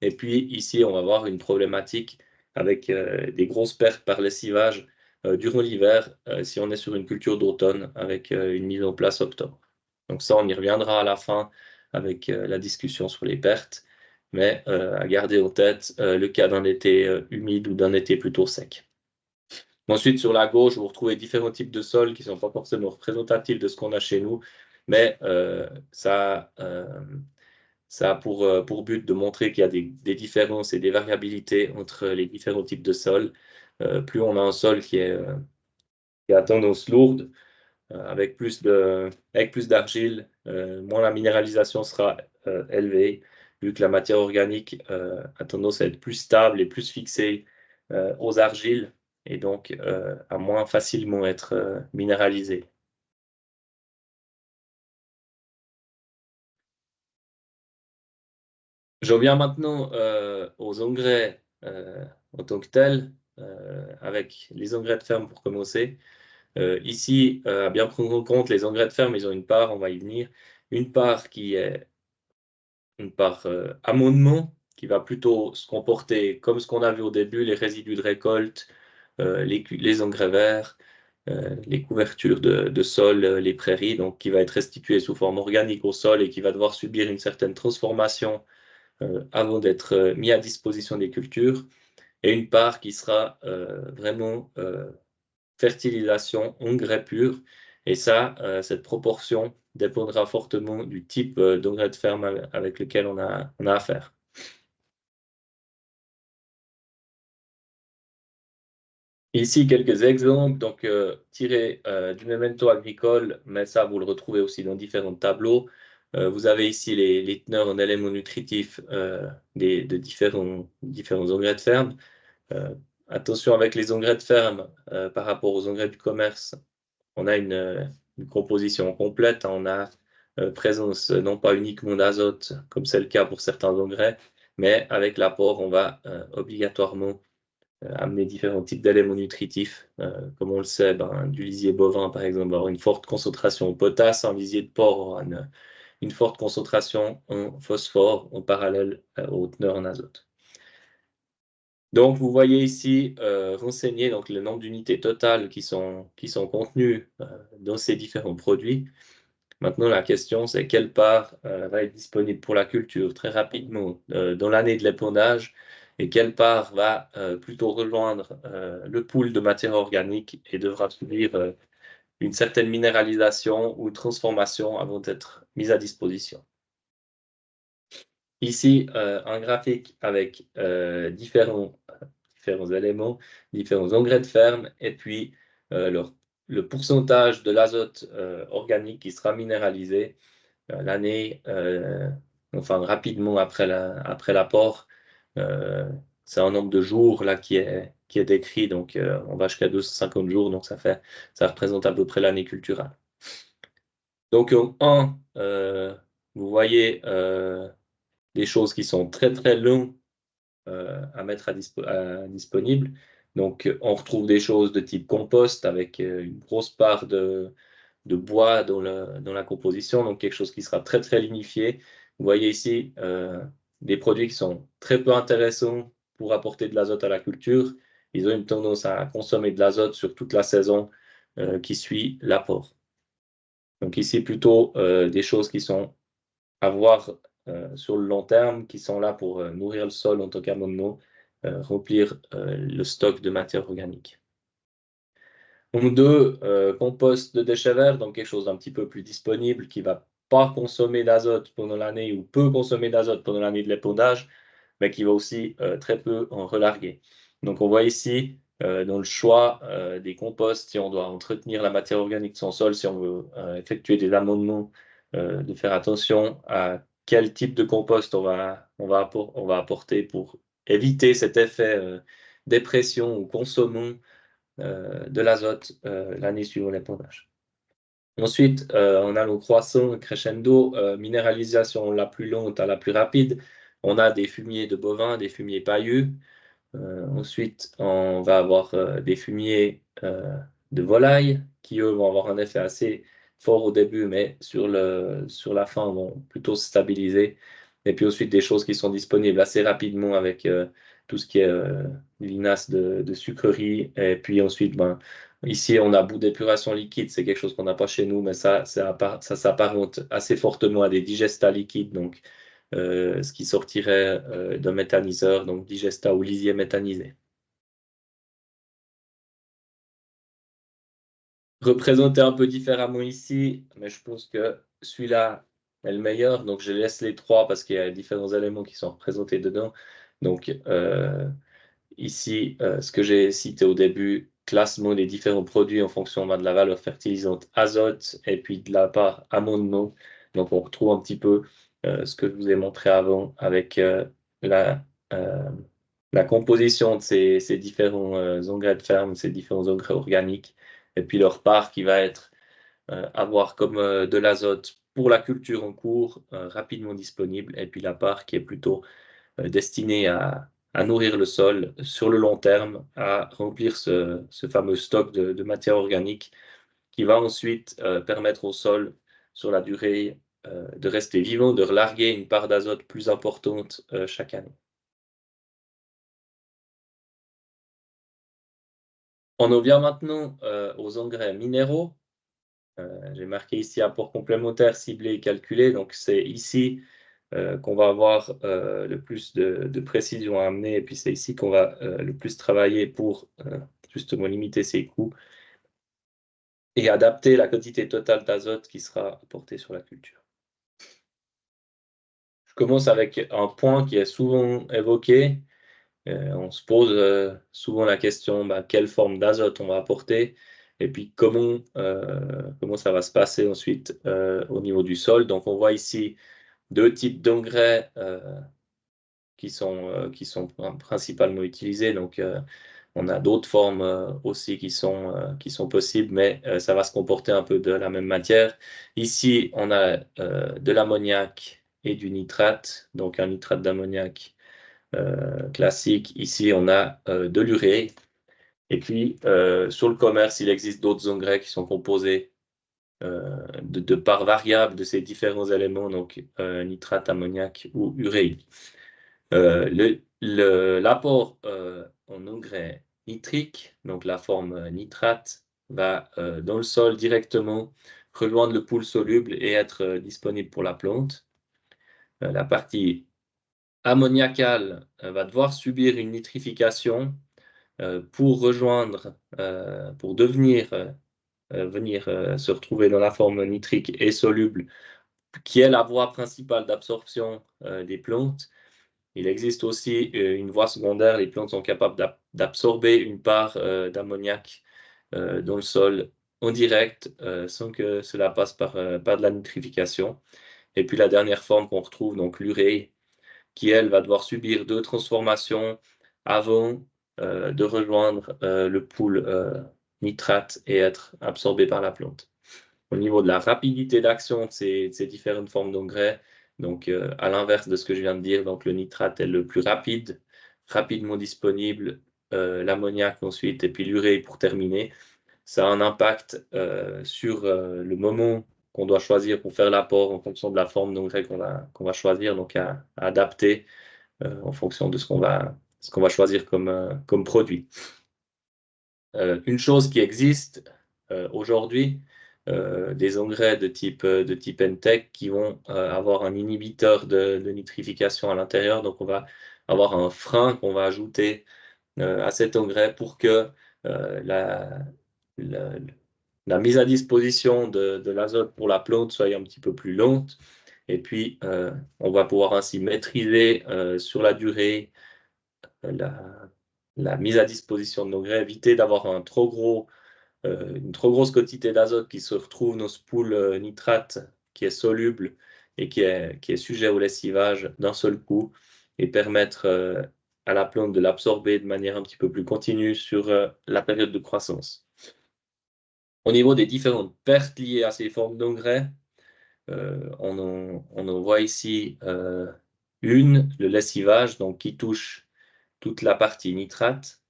Speaker 1: Et puis ici, on va avoir une problématique avec des grosses pertes par lessivage durant l'hiver si on est sur une culture d'automne avec une mise en place octobre. Donc ça, on y reviendra à la fin avec la discussion sur les pertes, mais à garder en tête le cas d'un été humide ou d'un été plutôt sec. Ensuite, sur la gauche, vous retrouvez différents types de sols qui ne sont pas forcément représentatifs de ce qu'on a chez nous, mais ça a pour but de montrer qu'il y a des différences et des variabilités entre les différents types de sols. Plus on a un sol qui a tendance lourde, avec plus d'argile, moins la minéralisation sera élevée, vu que la matière organique a tendance à être plus stable et plus fixée aux argiles, et donc à moins facilement être minéralisée. J'en viens maintenant aux engrais en tant que tels, avec les engrais de ferme pour commencer. Ici, à bien prendre en compte, les engrais de ferme, ils ont une part, on va y venir, une part qui est une part amendement, qui va plutôt se comporter comme ce qu'on a vu au début, les résidus de récolte, les engrais verts, les couvertures de sol, les prairies, donc qui va être restitué sous forme organique au sol et qui va devoir subir une certaine transformation avant d'être mis à disposition des cultures, et une part qui sera vraiment fertilisation, engrais pur. Et ça, cette proportion dépendra fortement du type d'engrais de ferme avec lequel on a affaire. Ici, quelques exemples, donc tirés du Memento agricole, mais ça, vous le retrouvez aussi dans différents tableaux. Vous avez ici les teneurs en éléments nutritifs de différents engrais de ferme. Attention avec les engrais de ferme par rapport aux engrais du commerce, on a une composition complète. On a présence non pas uniquement d'azote, comme c'est le cas pour certains engrais, mais avec l'apport, on va obligatoirement amener différents types d'éléments nutritifs. Comme on le sait, du lisier bovin, par exemple, va avoir une forte concentration en potasse, un lisier de porc aura une forte concentration en phosphore en parallèle aux teneurs en azote. Donc, vous voyez ici renseigner donc, le nombre d'unités totales qui sont contenues dans ces différents produits. Maintenant, la question, c'est quelle part va être disponible pour la culture très rapidement dans l'année de l'épandage et quelle part va plutôt rejoindre le pool de matière organique et devra subir une certaine minéralisation ou transformation avant d'être mise à disposition. Ici, un graphique avec différents éléments, différents engrais de ferme, et puis le pourcentage de l'azote organique qui sera minéralisé l'année, enfin rapidement après l'apport. C'est un nombre de jours là qui est décrit, donc on va jusqu'à 250 jours, donc ça représente à peu près l'année culturelle. Donc vous voyez des choses qui sont très très longues à mettre disponible. Donc, on retrouve des choses de type compost avec une grosse part de bois dans la composition, donc quelque chose qui sera très très lignifié. Vous voyez ici des produits qui sont très peu intéressants pour apporter de l'azote à la culture. Ils ont une tendance à consommer de l'azote sur toute la saison qui suit l'apport. Donc ici, plutôt des choses qui sont à voir sur le long terme, qui sont là pour nourrir le sol en tant qu'amendement, remplir le stock de matière organique. Donc deux, compost de déchets verts, donc quelque chose d'un petit peu plus disponible, qui ne va pas consommer d'azote pendant l'année ou peut consommer d'azote pendant l'année de l'épandage, mais qui va aussi très peu en relarguer. Donc on voit ici dans le choix des composts, si on doit entretenir la matière organique de son sol, si on veut effectuer des amendements, de faire attention à quel type de compost on va apporter pour éviter cet effet dépression ou consommons de l'azote l'année suivant l'épandage. Ensuite, on a le croissant crescendo, minéralisation la plus lente à la plus rapide. On a des fumiers de bovins, des fumiers pailleux. Ensuite, on va avoir des fumiers de volailles qui, eux, vont avoir un effet assez fort au début, mais sur la fin, vont plutôt se stabiliser. Et puis ensuite, des choses qui sont disponibles assez rapidement avec tout ce qui est vinasse de sucrerie. Et puis ensuite, ben, ici, on a bout d'épuration liquide. C'est quelque chose qu'on n'a pas chez nous, mais ça s'apparente assez fortement à des digestats liquides. Donc, ce qui sortirait d'un méthaniseur, donc digesta ou lisier méthanisé. Représenté un peu différemment ici, mais je pense que celui-là est le meilleur. Donc, je laisse les trois parce qu'il y a différents éléments qui sont représentés dedans. Donc, ici, ce que j'ai cité au début, classement des différents produits en fonction de la valeur fertilisante azote et puis de la part amendement. Donc, on retrouve un petit peu ce que je vous ai montré avant avec la, euh, la composition de ces différents engrais de ferme, ces différents engrais organiques, et puis leur part qui va être avoir comme de l'azote pour la culture en cours, rapidement disponible, et puis la part qui est plutôt destinée à nourrir le sol sur le long terme, à remplir ce fameux stock de matière organique qui va ensuite permettre au sol, sur la durée, de rester vivant, de relarguer une part d'azote plus importante chaque année. On en vient maintenant aux engrais minéraux. J'ai marqué ici apport complémentaire, ciblé et calculé. Donc, c'est ici qu'on va avoir le plus de précision à amener. Et puis, c'est ici qu'on va le plus travailler pour justement limiter ses coûts et adapter la quantité totale d'azote qui sera apportée sur la culture. Je commence avec un point qui est souvent évoqué. On se pose souvent la question, quelle forme d'azote on va apporter et puis comment ça va se passer ensuite au niveau du sol. Donc on voit ici deux types d'engrais qui sont principalement utilisés. Donc on a d'autres formes aussi qui sont possibles, mais ça va se comporter un peu de la même matière. Ici, on a de l'ammoniac et du nitrate, donc un nitrate d'ammoniac classique. Ici, on a de l'urée. Et puis, sur le commerce, il existe d'autres engrais qui sont composés de parts variables de ces différents éléments, donc nitrate, ammoniac ou urée. L'apport en engrais nitrique, donc la forme nitrate, va dans le sol directement rejoindre le pool soluble et être disponible pour la plante. La partie ammoniacale va devoir subir une nitrification pour rejoindre, pour venir se retrouver dans la forme nitrique et soluble, qui est la voie principale d'absorption des plantes. Il existe aussi une voie secondaire, les plantes sont capables d'absorber une part d'ammoniac dans le sol en direct sans que cela passe par de la nitrification. Et puis la dernière forme qu'on retrouve, donc l'urée, qui elle va devoir subir deux transformations avant de rejoindre le pool nitrate et être absorbée par la plante. Au niveau de la rapidité d'action de ces différentes formes d'engrais, donc à l'inverse de ce que je viens de dire, donc le nitrate est le plus rapide, rapidement disponible, l'ammoniac ensuite, et puis l'urée pour terminer. Ça a un impact sur le moment qu'on doit choisir pour faire l'apport en fonction de la forme d'engrais qu'on va choisir, donc à adapter en fonction de ce qu'on va choisir comme produit. Une chose qui existe aujourd'hui, des engrais de type NTEC qui vont avoir un inhibiteur de nitrification à l'intérieur. Donc, on va avoir un frein qu'on va ajouter à cet engrais pour que la, la mise à disposition de l'azote pour la plante soit un petit peu plus lente. Et puis, on va pouvoir ainsi maîtriser sur la durée la mise à disposition de nos grès, éviter d'avoir une trop grosse quantité d'azote qui se retrouve dans ce pool nitrate qui est soluble et qui est sujet au lessivage d'un seul coup et permettre à la plante de l'absorber de manière un petit peu plus continue sur la période de croissance. Au niveau des différentes pertes liées à ces formes d'engrais, on en voit ici le lessivage, donc qui touche toute la partie nitrate.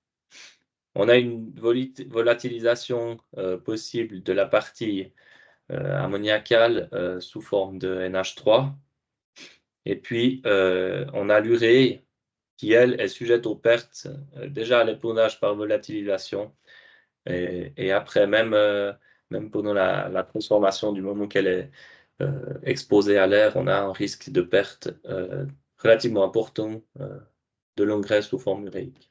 Speaker 1: On a une volatilisation possible de la partie ammoniacale sous forme de NH3. Et puis, on a l'urée qui, elle, est sujette aux pertes déjà à l'épandage par volatilisation. Et après, même pendant la transformation, du moment qu'elle est exposée à l'air, on a un risque de perte relativement important de l'engrais sous forme uréique.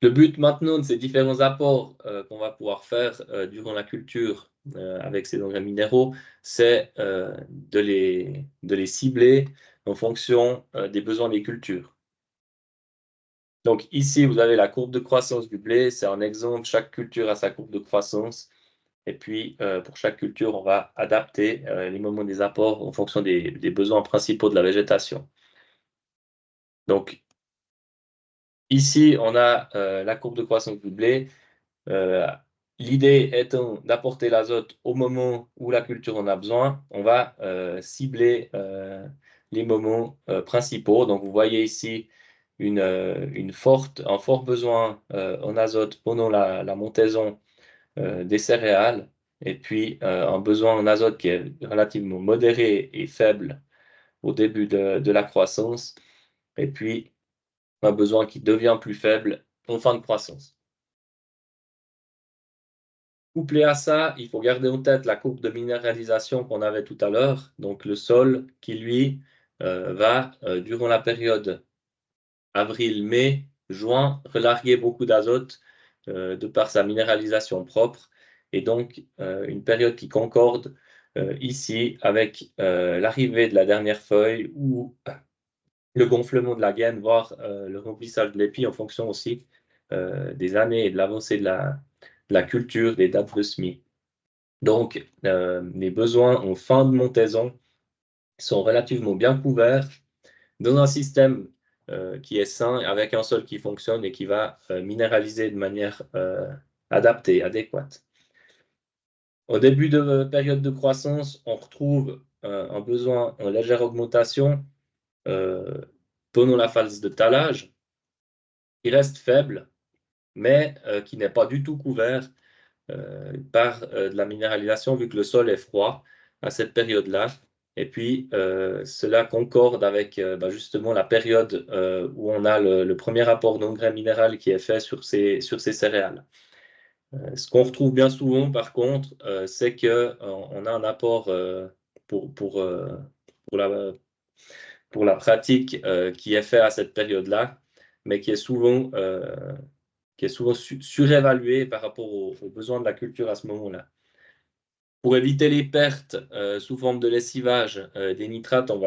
Speaker 1: Le but maintenant de ces différents apports qu'on va pouvoir faire durant la culture avec ces engrais minéraux, c'est de les cibler en fonction des besoins des cultures. Donc ici, vous avez la courbe de croissance du blé. C'est un exemple. Chaque culture a sa courbe de croissance. Et puis, pour chaque culture, on va adapter les moments des apports en fonction des besoins principaux de la végétation. Donc, ici, on a la courbe de croissance du blé. L'idée étant d'apporter l'azote au moment où la culture en a besoin. On va cibler les moments principaux. Donc, vous voyez ici un fort besoin en azote pendant la montaison des céréales, et puis un besoin en azote qui est relativement modéré et faible au début de la croissance, et puis un besoin qui devient plus faible en fin de croissance. Couplé à ça, il faut garder en tête la courbe de minéralisation qu'on avait tout à l'heure, donc le sol qui, lui, va, durant la période avril, mai, juin, relarguer beaucoup d'azote de par sa minéralisation propre, et donc une période qui concorde ici avec l'arrivée de la dernière feuille ou le gonflement de la gaine, voire le remplissage de l'épi en fonction aussi des années et de l'avancée de la culture, des dates de semis. Donc, les besoins en fin de montaison sont relativement bien couverts dans un système qui est sain, avec un sol qui fonctionne et qui va minéraliser de manière adaptée, adéquate. Au début de période de croissance, on retrouve un besoin en légère augmentation pendant la phase de talage, qui reste faible, mais qui n'est pas du tout couvert par de la minéralisation, vu que le sol est froid à cette période-là. Et puis, cela concorde avec justement la période où on a le premier apport d'engrais minéral qui est fait sur ces céréales. Ce qu'on retrouve bien souvent, par contre, c'est qu'on a un apport pour la pratique qui est fait à cette période-là, mais qui est souvent surévalué par rapport aux besoins de la culture à ce moment-là. Pour éviter les pertes sous forme de lessivage des nitrates, on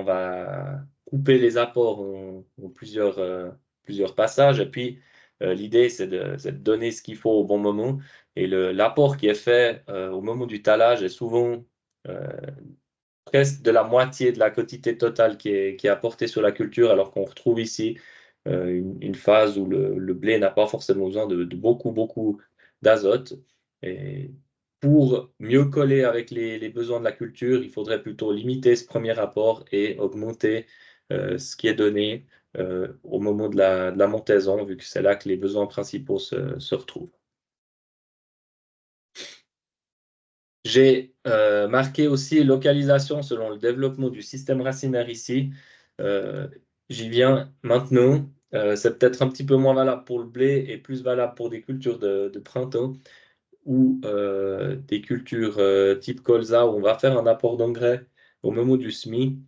Speaker 1: va couper les apports en plusieurs passages. Et puis, l'idée, c'est de donner ce qu'il faut au bon moment. Et l'apport qui est fait au moment du talage est souvent presque de la moitié de la quantité totale qui est apportée sur la culture, alors qu'on retrouve ici une phase où le blé n'a pas forcément besoin de beaucoup d'azote. Et pour mieux coller avec les besoins de la culture, il faudrait plutôt limiter ce premier apport et augmenter ce qui est donné au moment de la montaison, vu que c'est là que les besoins principaux se retrouvent. J'ai marqué aussi localisation selon le développement du système racinaire ici. J'y viens maintenant. C'est peut-être un petit peu moins valable pour le blé et plus valable pour des cultures de printemps ou des cultures type colza où on va faire un apport d'engrais au moment du semis.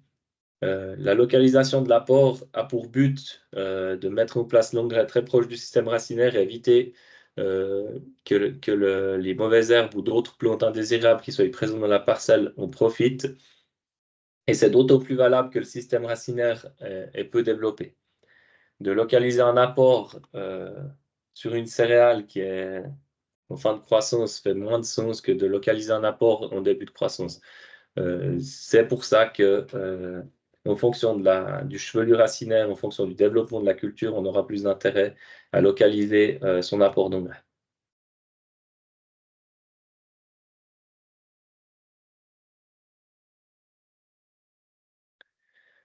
Speaker 1: La localisation de l'apport a pour but de mettre en place l'engrais très proche du système racinaire et éviter que les mauvaises herbes ou d'autres plantes indésirables qui soient présentes dans la parcelle en profitent. Et c'est d'autant plus valable que le système racinaire est peu développé. De localiser un apport sur une céréale qui est en fin de croissance fait moins de sens que de localiser un apport en début de croissance. C'est pour ça que, en fonction du chevelu racinaire, en fonction du développement de la culture, on aura plus d'intérêt à localiser son apport d'engrais.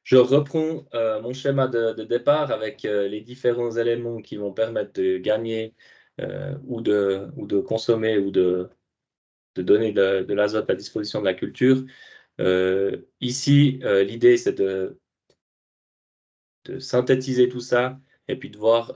Speaker 1: Je reprends mon schéma de départ avec les différents éléments qui vont permettre de gagner ou de consommer ou de donner de l'azote à disposition de la culture. Ici, l'idée, c'est de synthétiser tout ça et puis de voir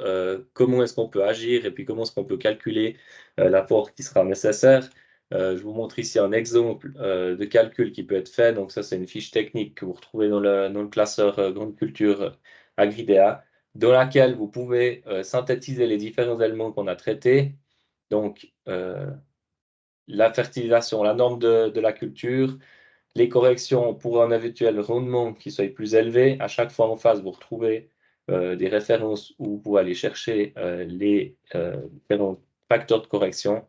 Speaker 1: comment est-ce qu'on peut agir et puis comment est-ce qu'on peut calculer l'apport qui sera nécessaire. Je vous montre ici un exemple de calcul qui peut être fait. Donc ça, c'est une fiche technique que vous retrouvez dans le classeur Grande Culture Agridea, dans laquelle vous pouvez synthétiser les différents éléments qu'on a traités. Donc, la fertilisation, la norme de la culture, les corrections pour un éventuel rendement qui soit plus élevé. À chaque fois en face, vous retrouvez des références où vous pouvez aller chercher les différents facteurs de correction.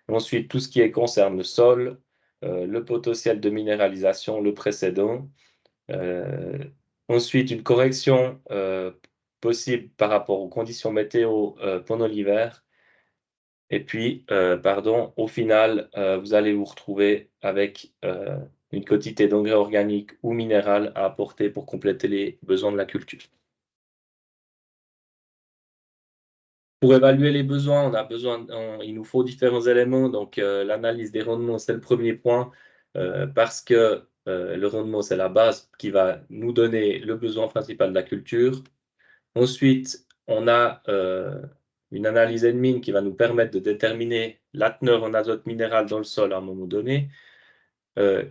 Speaker 1: Ensuite, tout ce qui concerne le sol, le potentiel de minéralisation, le précédent. Ensuite, une correction possible par rapport aux conditions météo pendant l'hiver. Et puis, au final, vous allez vous retrouver avec une quantité d'engrais organique ou minéral à apporter pour compléter les besoins de la culture. Pour évaluer les besoins, il nous faut différents éléments. Donc, l'analyse des rendements, c'est le premier point, parce que le rendement, c'est la base qui va nous donner le besoin principal de la culture. Ensuite, on a une analyse N-min qui va nous permettre de déterminer la teneur en azote minéral dans le sol à un moment donné.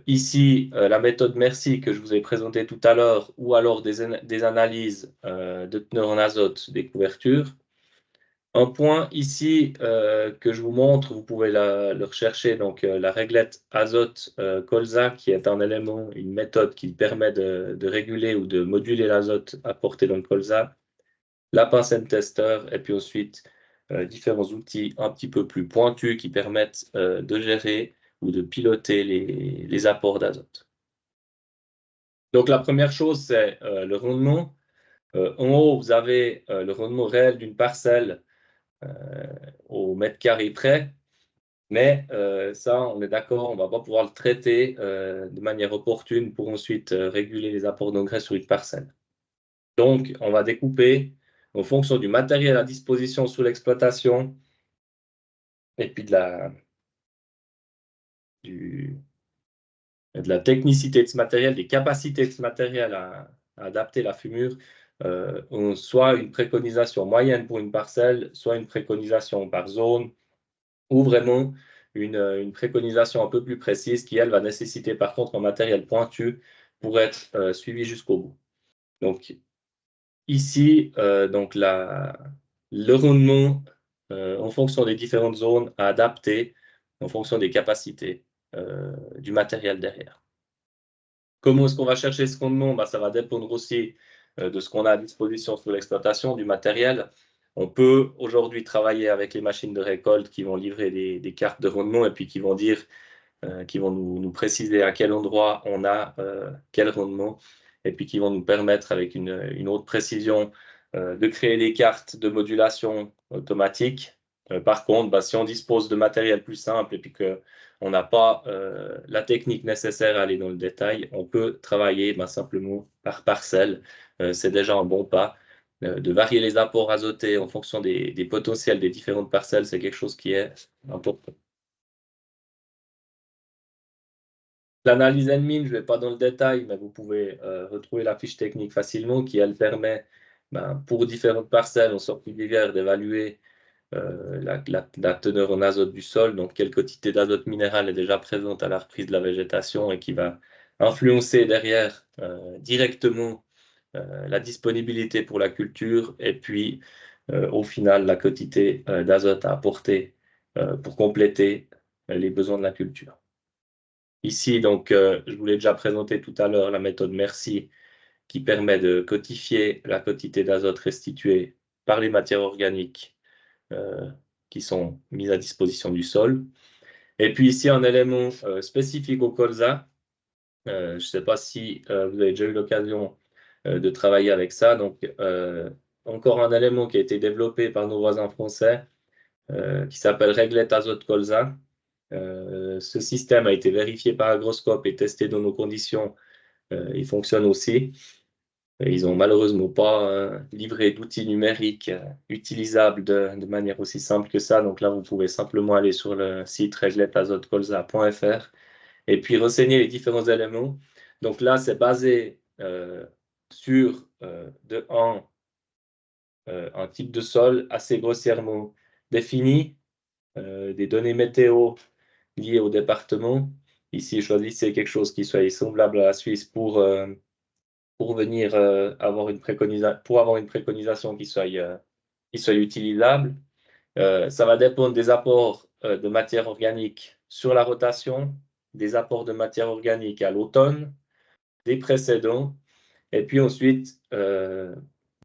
Speaker 1: Ici, la méthode MERCI que je vous ai présentée tout à l'heure, ou alors des analyses de teneur en azote des couvertures. Un point ici que je vous montre, vous pouvez le rechercher, donc la réglette azote colza, qui est un élément, une méthode qui permet de réguler ou de moduler l'azote apporté dans le colza. La pince tester et puis ensuite différents outils un petit peu plus pointus qui permettent de gérer ou de piloter les apports d'azote. Donc la première chose, c'est le rendement. En haut, vous avez le rendement réel d'une parcelle au mètre carré près, mais ça, on est d'accord, on ne va pas pouvoir le traiter de manière opportune pour ensuite réguler les apports d'engrais sur une parcelle. Donc, on va découper en fonction du matériel à disposition sous l'exploitation et puis de la technicité de ce matériel, des capacités de ce matériel à adapter la fumure, soit une préconisation moyenne pour une parcelle, soit une préconisation par zone, ou vraiment une préconisation un peu plus précise qui, elle, va nécessiter par contre un matériel pointu pour être suivi jusqu'au bout. Donc, ici, le rendement en fonction des différentes zones à adapter en fonction des capacités du matériel derrière. Comment est-ce qu'on va chercher ce rendement? Ça va dépendre aussi de ce qu'on a à disposition sur l'exploitation, du matériel. On peut aujourd'hui travailler avec les machines de récolte qui vont livrer des cartes de rendement et puis qui vont nous préciser à quel endroit on a quel rendement et puis qui vont nous permettre avec une haute précision de créer des cartes de modulation automatique. Par contre, si on dispose de matériel plus simple et puis qu'on n'a pas la technique nécessaire à aller dans le détail, on peut travailler simplement par parcelle. C'est déjà un bon pas. De varier les apports azotés en fonction des potentiels des différentes parcelles, c'est quelque chose qui est important. L'analyse N-min, je ne vais pas dans le détail, mais vous pouvez retrouver la fiche technique facilement qui, elle, permet, pour différentes parcelles en sortie d'hiver, d'évaluer la teneur en azote du sol, donc quelle quantité d'azote minéral est déjà présente à la reprise de la végétation et qui va influencer derrière directement la disponibilité pour la culture et puis au final la quantité d'azote à apporter pour compléter les besoins de la culture. Ici, donc, je vous l'ai déjà présenté tout à l'heure, la méthode MERCI qui permet de quantifier la quantité d'azote restituée par les matières organiques qui sont mis à disposition du sol. Et puis ici, un élément spécifique au colza. Je ne sais pas si vous avez déjà eu l'occasion de travailler avec ça. Donc, encore un élément qui a été développé par nos voisins français, qui s'appelle réglette azote colza. Ce système a été vérifié par agroscope et testé dans nos conditions. Il fonctionne aussi. Ils n'ont malheureusement pas livré d'outils numériques utilisables de manière aussi simple que ça. Donc là, vous pouvez simplement aller sur le site régletteazotecolza.fr et puis renseigner les différents éléments. Donc là, c'est basé sur un type de sol assez grossièrement défini, des données météo liées au département. Ici, choisissez quelque chose qui soit semblable à la Suisse pour venir avoir une préconisation qui soit utilisable. Ça va dépendre des apports de matière organique sur la rotation, des apports de matière organique à l'automne, des précédents, et puis ensuite,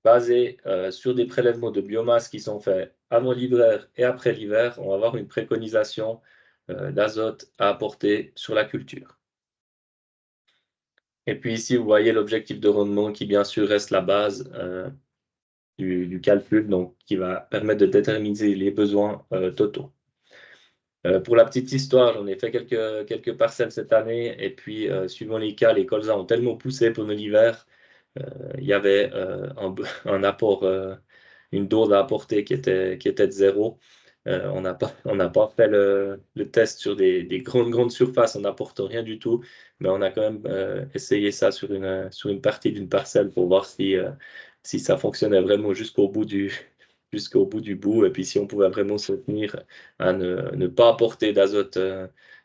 Speaker 1: basé sur des prélèvements de biomasse qui sont faits avant l'hiver et après l'hiver, on va avoir une préconisation d'azote à apporter sur la culture. Et puis ici, vous voyez l'objectif de rendement qui, bien sûr, reste la base du calcul, donc qui va permettre de déterminer les besoins totaux. Pour la petite histoire, j'en ai fait quelques parcelles cette année, et puis suivant les cas, les colzas ont tellement poussé pendant l'hiver, il y avait un apport, une dose à apporter qui était de zéro. On n'a pas fait le test sur des grandes surfaces en n'apportant rien du tout, mais on a quand même essayé ça sur une partie d'une parcelle pour voir si ça fonctionnait vraiment jusqu'au bout du bout, et puis si on pouvait vraiment se tenir à ne pas apporter d'azote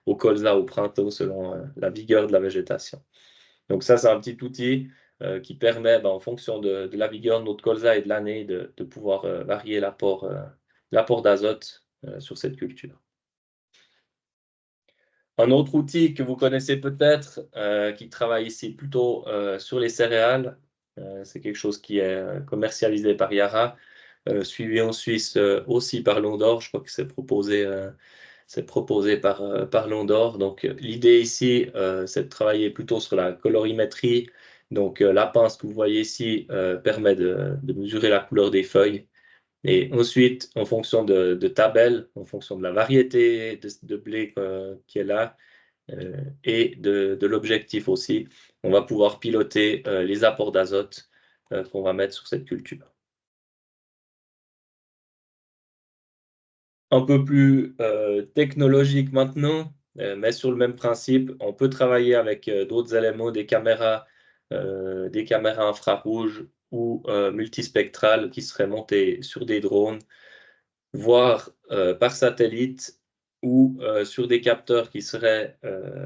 Speaker 1: au colza au printemps selon la vigueur de la végétation. Donc ça, c'est un petit outil qui permet, en fonction de la vigueur de notre colza et de l'année, de pouvoir varier l'apport d'azote sur cette culture. Un autre outil que vous connaissez peut-être, qui travaille ici plutôt sur les céréales, c'est quelque chose qui est commercialisé par Yara, suivi en Suisse aussi par Londor. Je crois que c'est proposé par Londor. Donc l'idée ici, c'est de travailler plutôt sur la colorimétrie. Donc la pince que vous voyez ici permet de mesurer la couleur des feuilles. Et ensuite, en fonction de tabelles, en fonction de la variété de blé qui est là, et de l'objectif aussi, on va pouvoir piloter les apports d'azote qu'on va mettre sur cette culture. Un peu plus technologique maintenant, mais sur le même principe, on peut travailler avec d'autres éléments, des caméras infrarouges ou multispectrales qui seraient montées sur des drones, voire par satellite ou sur des capteurs qui seraient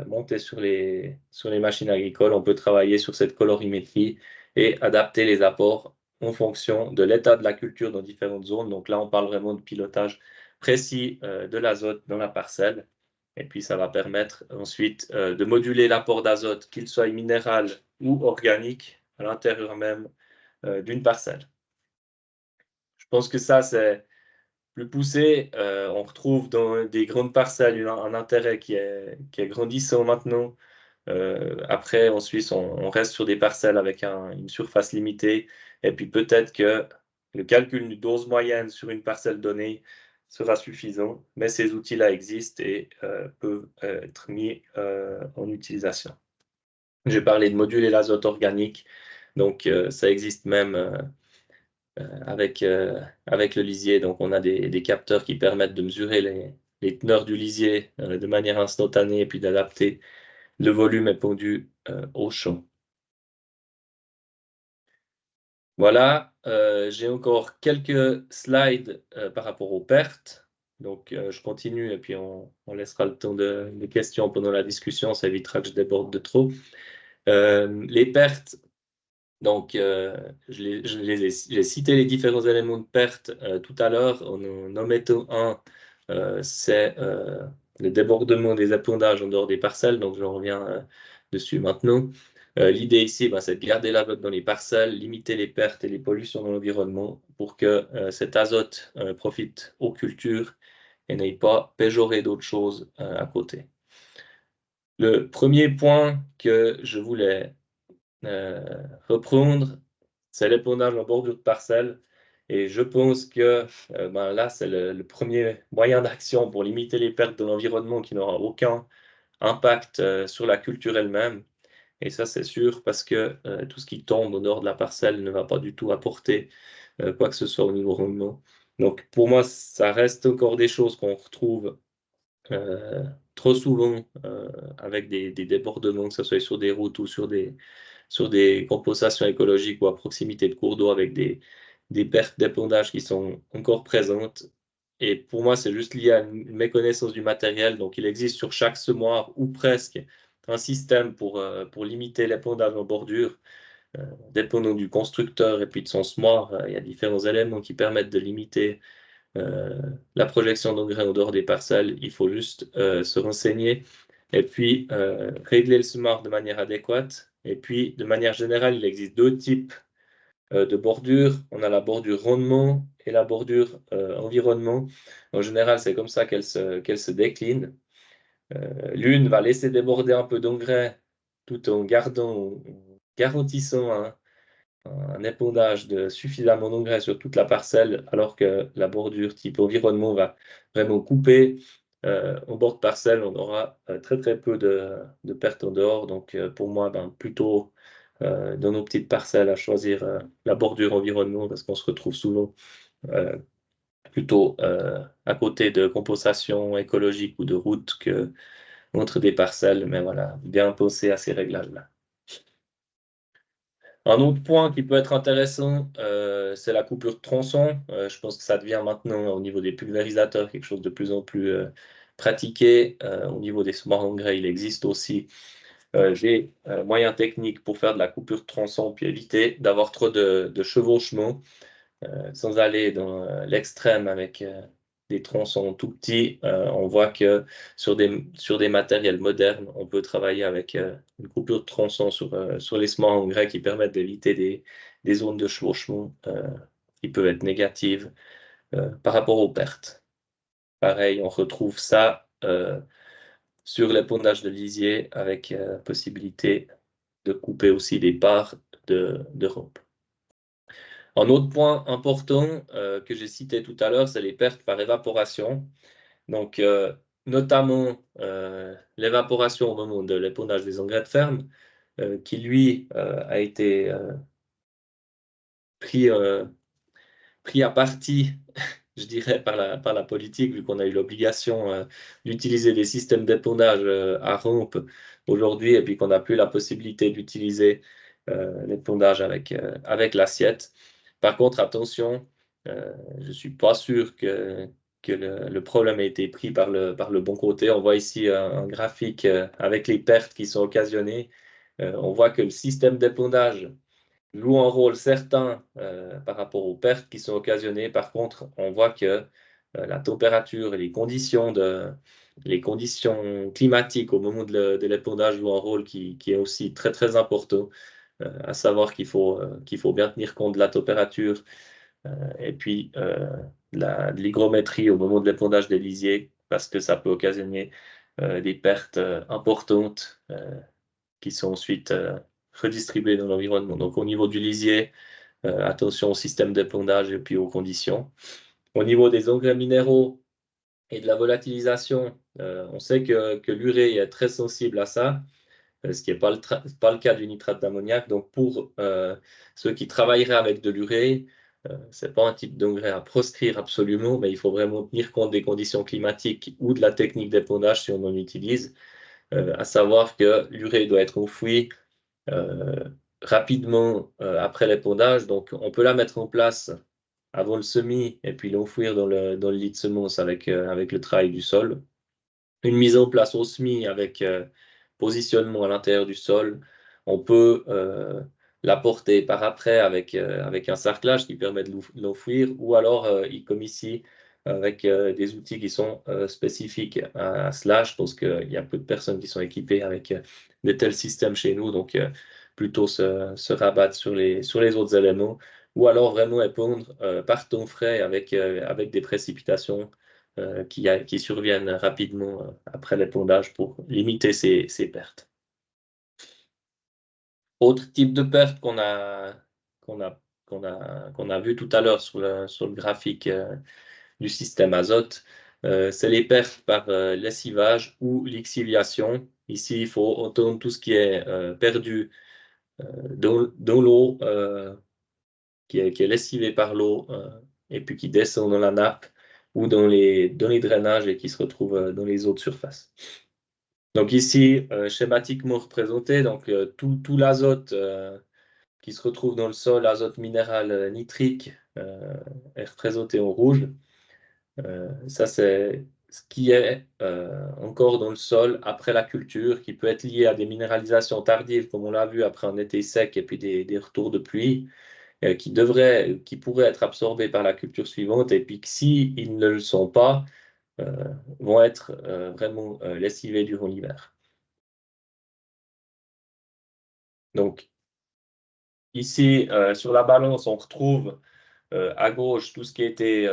Speaker 1: montés sur les machines agricoles. On peut travailler sur cette colorimétrie et adapter les apports en fonction de l'état de la culture dans différentes zones. Donc là, on parle vraiment de pilotage précis de l'azote dans la parcelle. Et puis, ça va permettre ensuite de moduler l'apport d'azote, qu'il soit minéral ou organique, à l'intérieur même d'une parcelle. Je pense que ça, c'est plus poussé. On retrouve dans des grandes parcelles un intérêt qui est grandissant maintenant. Après, en Suisse, on reste sur des parcelles avec une surface limitée. Et puis peut-être que le calcul d'une dose moyenne sur une parcelle donnée sera suffisant. Mais ces outils-là existent et peuvent être mis en utilisation. J'ai parlé de moduler l'azote organique. Donc, ça existe même avec le lisier. Donc, on a des capteurs qui permettent de mesurer les teneurs du lisier de manière instantanée et puis d'adapter le volume épandu au champ. Voilà, j'ai encore quelques slides par rapport aux pertes. Donc, je continue et puis on laissera le temps de questions pendant la discussion. Ça évitera que je déborde de trop. Les pertes, donc j'ai cité les différents éléments de perte tout à l'heure. En omettant un, c'est le débordement des épandages en dehors des parcelles. Donc, je reviens dessus maintenant. L'idée ici, c'est de garder l'azote dans les parcelles, limiter les pertes et les pollutions dans l'environnement pour que cet azote profite aux cultures et n'aille pas péjorer d'autres choses à côté. Le premier point que je voulais reprendre, c'est l'épondage en bordure de parcelle. Et je pense que là, c'est le premier moyen d'action pour limiter les pertes de l'environnement qui n'aura aucun impact sur la culture elle-même. Et ça, c'est sûr, parce que tout ce qui tombe au nord de la parcelle ne va pas du tout apporter quoi que ce soit au niveau rendement. Donc, pour moi, ça reste encore des choses qu'on retrouve trop souvent avec des débordements, que ce soit sur des routes ou sur des compensations écologiques ou à proximité de cours d'eau avec des pertes d'épondage qui sont encore présentes. Et pour moi, c'est juste lié à une méconnaissance du matériel. Donc, il existe sur chaque semoir ou presque un système pour limiter l'épondage en bordure. Dépendant du constructeur et puis de son semoir, il y a différents éléments qui permettent de limiter la projection d'engrais en dehors des parcelles. Il faut juste se renseigner et puis régler le semoir de manière adéquate. Et puis, de manière générale, il existe deux types de bordure. On a la bordure rendement et la bordure environnement. En général, c'est comme ça qu'elle se décline. L'une va laisser déborder un peu d'engrais tout en garantissant un épondage de suffisamment d'engrais sur toute la parcelle, alors que la bordure type environnement va vraiment couper. Au bord de parcelle, on aura très très peu de pertes en dehors. Donc pour moi, plutôt dans nos petites parcelles à choisir la bordure environnement parce qu'on se retrouve souvent plutôt à côté de compensations écologiques ou de routes que entre des parcelles. Mais voilà, bien penser à ces réglages-là. Un autre point qui peut être intéressant, c'est la coupure de tronçon. Je pense que ça devient maintenant au niveau des pulvérisateurs quelque chose de plus en plus pratiqué. Au niveau des semoirs engrais, il existe aussi des moyens techniques pour faire de la coupure de tronçon puis éviter d'avoir trop de chevauchement sans aller dans l'extrême avec des tronçons tout petits. On voit que sur des matériels modernes, on peut travailler avec une coupure de tronçon sur les semoirs engrais qui permettent d'éviter des zones de chevauchement qui peuvent être négatives par rapport aux pertes. Pareil, on retrouve ça sur l'épondage de lisier avec possibilité de couper aussi des parts de rampe. Un autre point important que j'ai cité tout à l'heure, c'est les pertes par évaporation. Donc, notamment l'évaporation au moment de l'épondage des engrais de ferme, qui lui a été pris à partie, je dirais, par la politique, vu qu'on a eu l'obligation d'utiliser des systèmes d'épondage à rampe aujourd'hui, et puis qu'on n'a plus la possibilité d'utiliser l'épondage avec l'assiette. Par contre, attention, je ne suis pas sûr que le problème a été pris par le bon côté. On voit ici un graphique avec les pertes qui sont occasionnées. On voit que le système d'épondage joue un rôle certain par rapport aux pertes qui sont occasionnées. Par contre, on voit que la température et les conditions climatiques au moment de l'épondage jouent un rôle qui est aussi très très important, à savoir qu'il faut bien tenir compte de la température et puis de l'hygrométrie au moment de l'épondage des lisiers, parce que ça peut occasionner des pertes importantes qui sont ensuite redistribuées dans l'environnement. Donc au niveau du lisier, attention au système d'épondage et puis aux conditions. Au niveau des engrais minéraux et de la volatilisation, on sait que l'urée est très sensible à ça, ce qui n'est pas le cas du nitrate d'ammoniac. Donc pour ceux qui travailleraient avec de l'urée, ce n'est pas un type d'engrais à proscrire absolument, mais il faut vraiment tenir compte des conditions climatiques ou de la technique d'épondage si on en utilise, à savoir que l'urée doit être enfouie rapidement après l'épondage. Donc on peut la mettre en place avant le semis et puis l'enfouir dans le lit de semence avec le travail du sol. Une mise en place au semis avec positionnement à l'intérieur du sol. On peut l'apporter par après avec un sarclage qui permet de l'enfouir, ou alors, comme ici, avec des outils qui sont spécifiques à cela. Je pense qu'il y a peu de personnes qui sont équipées avec de tels systèmes chez nous, donc plutôt se rabattre sur les autres éléments, ou alors vraiment épondre par temps frais avec des précipitations qui surviennent rapidement après l'épondage pour limiter ces pertes. Autre type de perte qu'on a vu tout à l'heure sur le graphique du système azote, c'est les pertes par lessivage ou lixiviation. Ici, il faut entendre tout ce qui est perdu dans l'eau, qui est lessivé par l'eau et puis qui descend dans la nappe ou dans les drainages et qui se retrouve dans les eaux de surface. Donc ici, schématiquement représenté, donc tout l'azote qui se retrouve dans le sol, l'azote minéral nitrique, est représenté en rouge. Ça, c'est ce qui est encore dans le sol après la culture, qui peut être lié à des minéralisations tardives, comme on l'a vu après un été sec et puis des retours de pluie, qui pourraient être absorbés par la culture suivante, et puis que s'ils ne le sont pas, vont être vraiment lessivés durant l'hiver. Donc, ici, sur la balance, on retrouve à gauche tout ce qui a été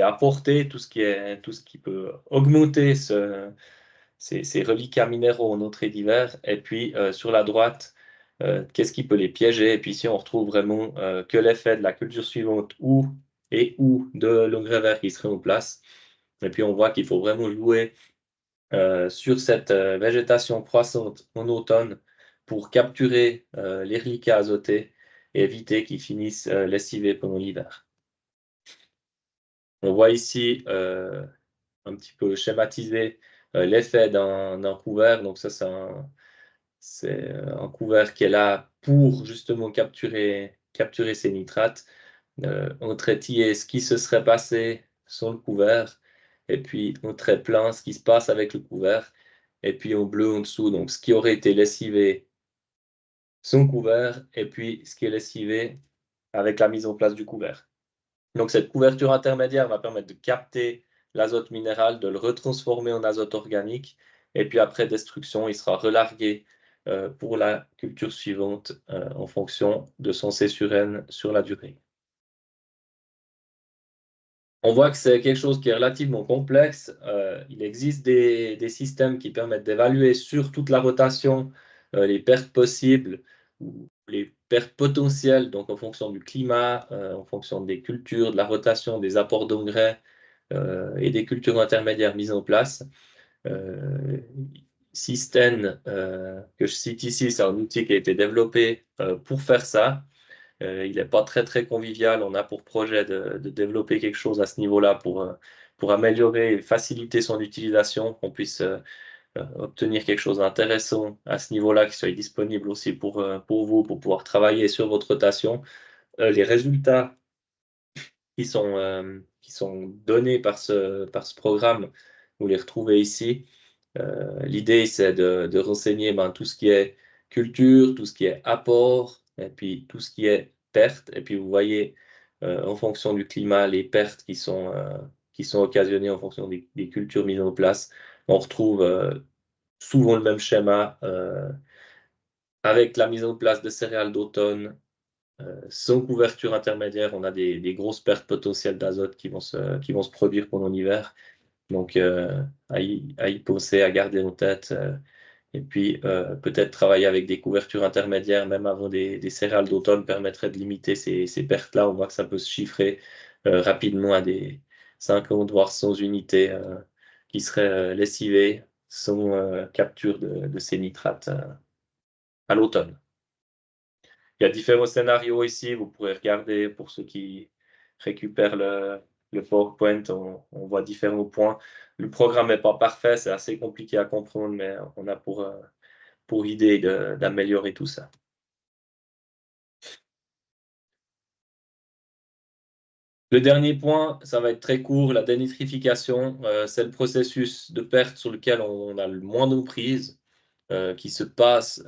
Speaker 1: apporté, tout ce qui peut augmenter ces reliquats minéraux en entrée d'hiver. Et puis sur la droite, qu'est-ce qui peut les piéger. Et puis ici, on retrouve vraiment que l'effet de la culture suivante ou de l'engrais vert qui serait en place. Et puis on voit qu'il faut vraiment jouer sur cette végétation croissante en automne pour capturer les reliquats azotés et éviter qu'ils finissent lessivés pendant l'hiver. On voit ici un petit peu schématisé l'effet d'un couvert. Donc ça, c'est un couvert qui est là pour justement capturer ces nitrates. On traitillait ce qui se serait passé sans le couvert, et puis on trait plein ce qui se passe avec le couvert, et puis en bleu en dessous, donc ce qui aurait été lessivé sans couvert, et puis ce qui est lessivé avec la mise en place du couvert. Donc cette couverture intermédiaire va permettre de capter l'azote minéral, de le retransformer en azote organique, et puis après destruction, il sera relargué pour la culture suivante en fonction de son C sur N sur la durée. On voit que c'est quelque chose qui est relativement complexe. Il existe des systèmes qui permettent d'évaluer sur toute la rotation les pertes possibles ou les pertes potentielles, donc en fonction du climat, en fonction des cultures, de la rotation, des apports d'engrais et des cultures intermédiaires mises en place. Système que je cite ici, c'est un outil qui a été développé pour faire ça. Il n'est pas très, très convivial. On a pour projet de développer quelque chose à ce niveau-là pour améliorer et faciliter son utilisation, qu'on puisse obtenir quelque chose d'intéressant à ce niveau-là, qui soit disponible aussi pour vous, pour pouvoir travailler sur votre rotation. Les résultats qui sont donnés par ce programme, vous les retrouvez ici. L'idée, c'est de renseigner tout ce qui est culture, tout ce qui est apport, et puis tout ce qui est perte. Et puis vous voyez, en fonction du climat, les pertes qui sont occasionnées en fonction des cultures mises en place. On retrouve souvent le même schéma avec la mise en place de céréales d'automne. Sans couverture intermédiaire, on a des grosses pertes potentielles d'azote qui vont se produire pendant l'hiver. Donc, à y penser, à garder en tête. Et puis, peut-être travailler avec des couvertures intermédiaires, même avant des céréales d'automne, permettrait de limiter ces pertes-là. On voit que ça peut se chiffrer rapidement à des 50, voire 100 unités qui seraient lessivées sans capture de ces nitrates à l'automne. Il y a différents scénarios ici. Vous pourrez regarder pour ceux qui récupèrent le PowerPoint. On voit différents points. Le programme n'est pas parfait, c'est assez compliqué à comprendre, mais on a pour idée d'améliorer tout ça. Le dernier point, ça va être très court, la dénitrification. C'est le processus de perte sur lequel on a le moins d'emprise, qui se passe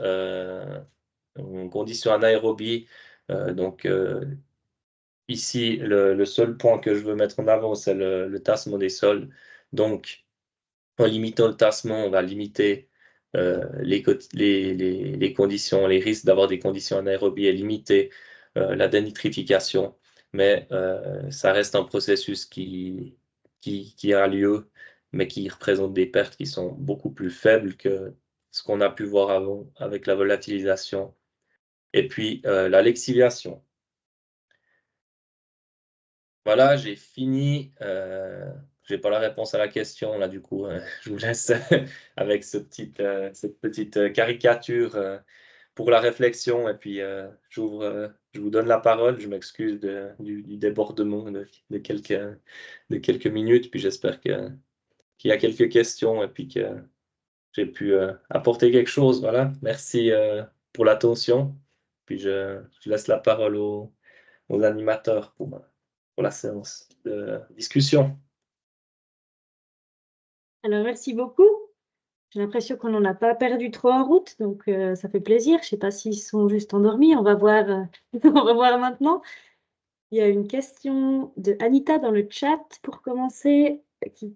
Speaker 1: en conditions anaérobies. Donc, ici, le seul point que je veux mettre en avant, c'est le tassement des sols. Donc, en limitant le tassement, on va limiter les conditions, les risques d'avoir des conditions anaérobies et limiter la dénitrification. Mais ça reste un processus qui qui a lieu, mais qui représente des pertes qui sont beaucoup plus faibles que ce qu'on a pu voir avant avec la volatilisation. Et puis, la lexiviation. Voilà, j'ai fini. J'ai pas la réponse à la question là, du coup, je vous laisse avec cette petite caricature pour la réflexion. Et puis, je vous donne la parole. Je m'excuse du débordement de quelques minutes. Puis j'espère qu'il y a quelques questions et puis que j'ai pu apporter quelque chose. Voilà, merci pour l'attention. Puis je laisse la parole aux animateurs pour la séance de discussion.
Speaker 2: Alors, merci beaucoup. J'ai l'impression qu'on n'en a pas perdu trop en route, donc ça fait plaisir. Je ne sais pas s'ils sont juste endormis. On va voir, on va voir maintenant. Il y a une question de Anita dans le chat pour commencer qui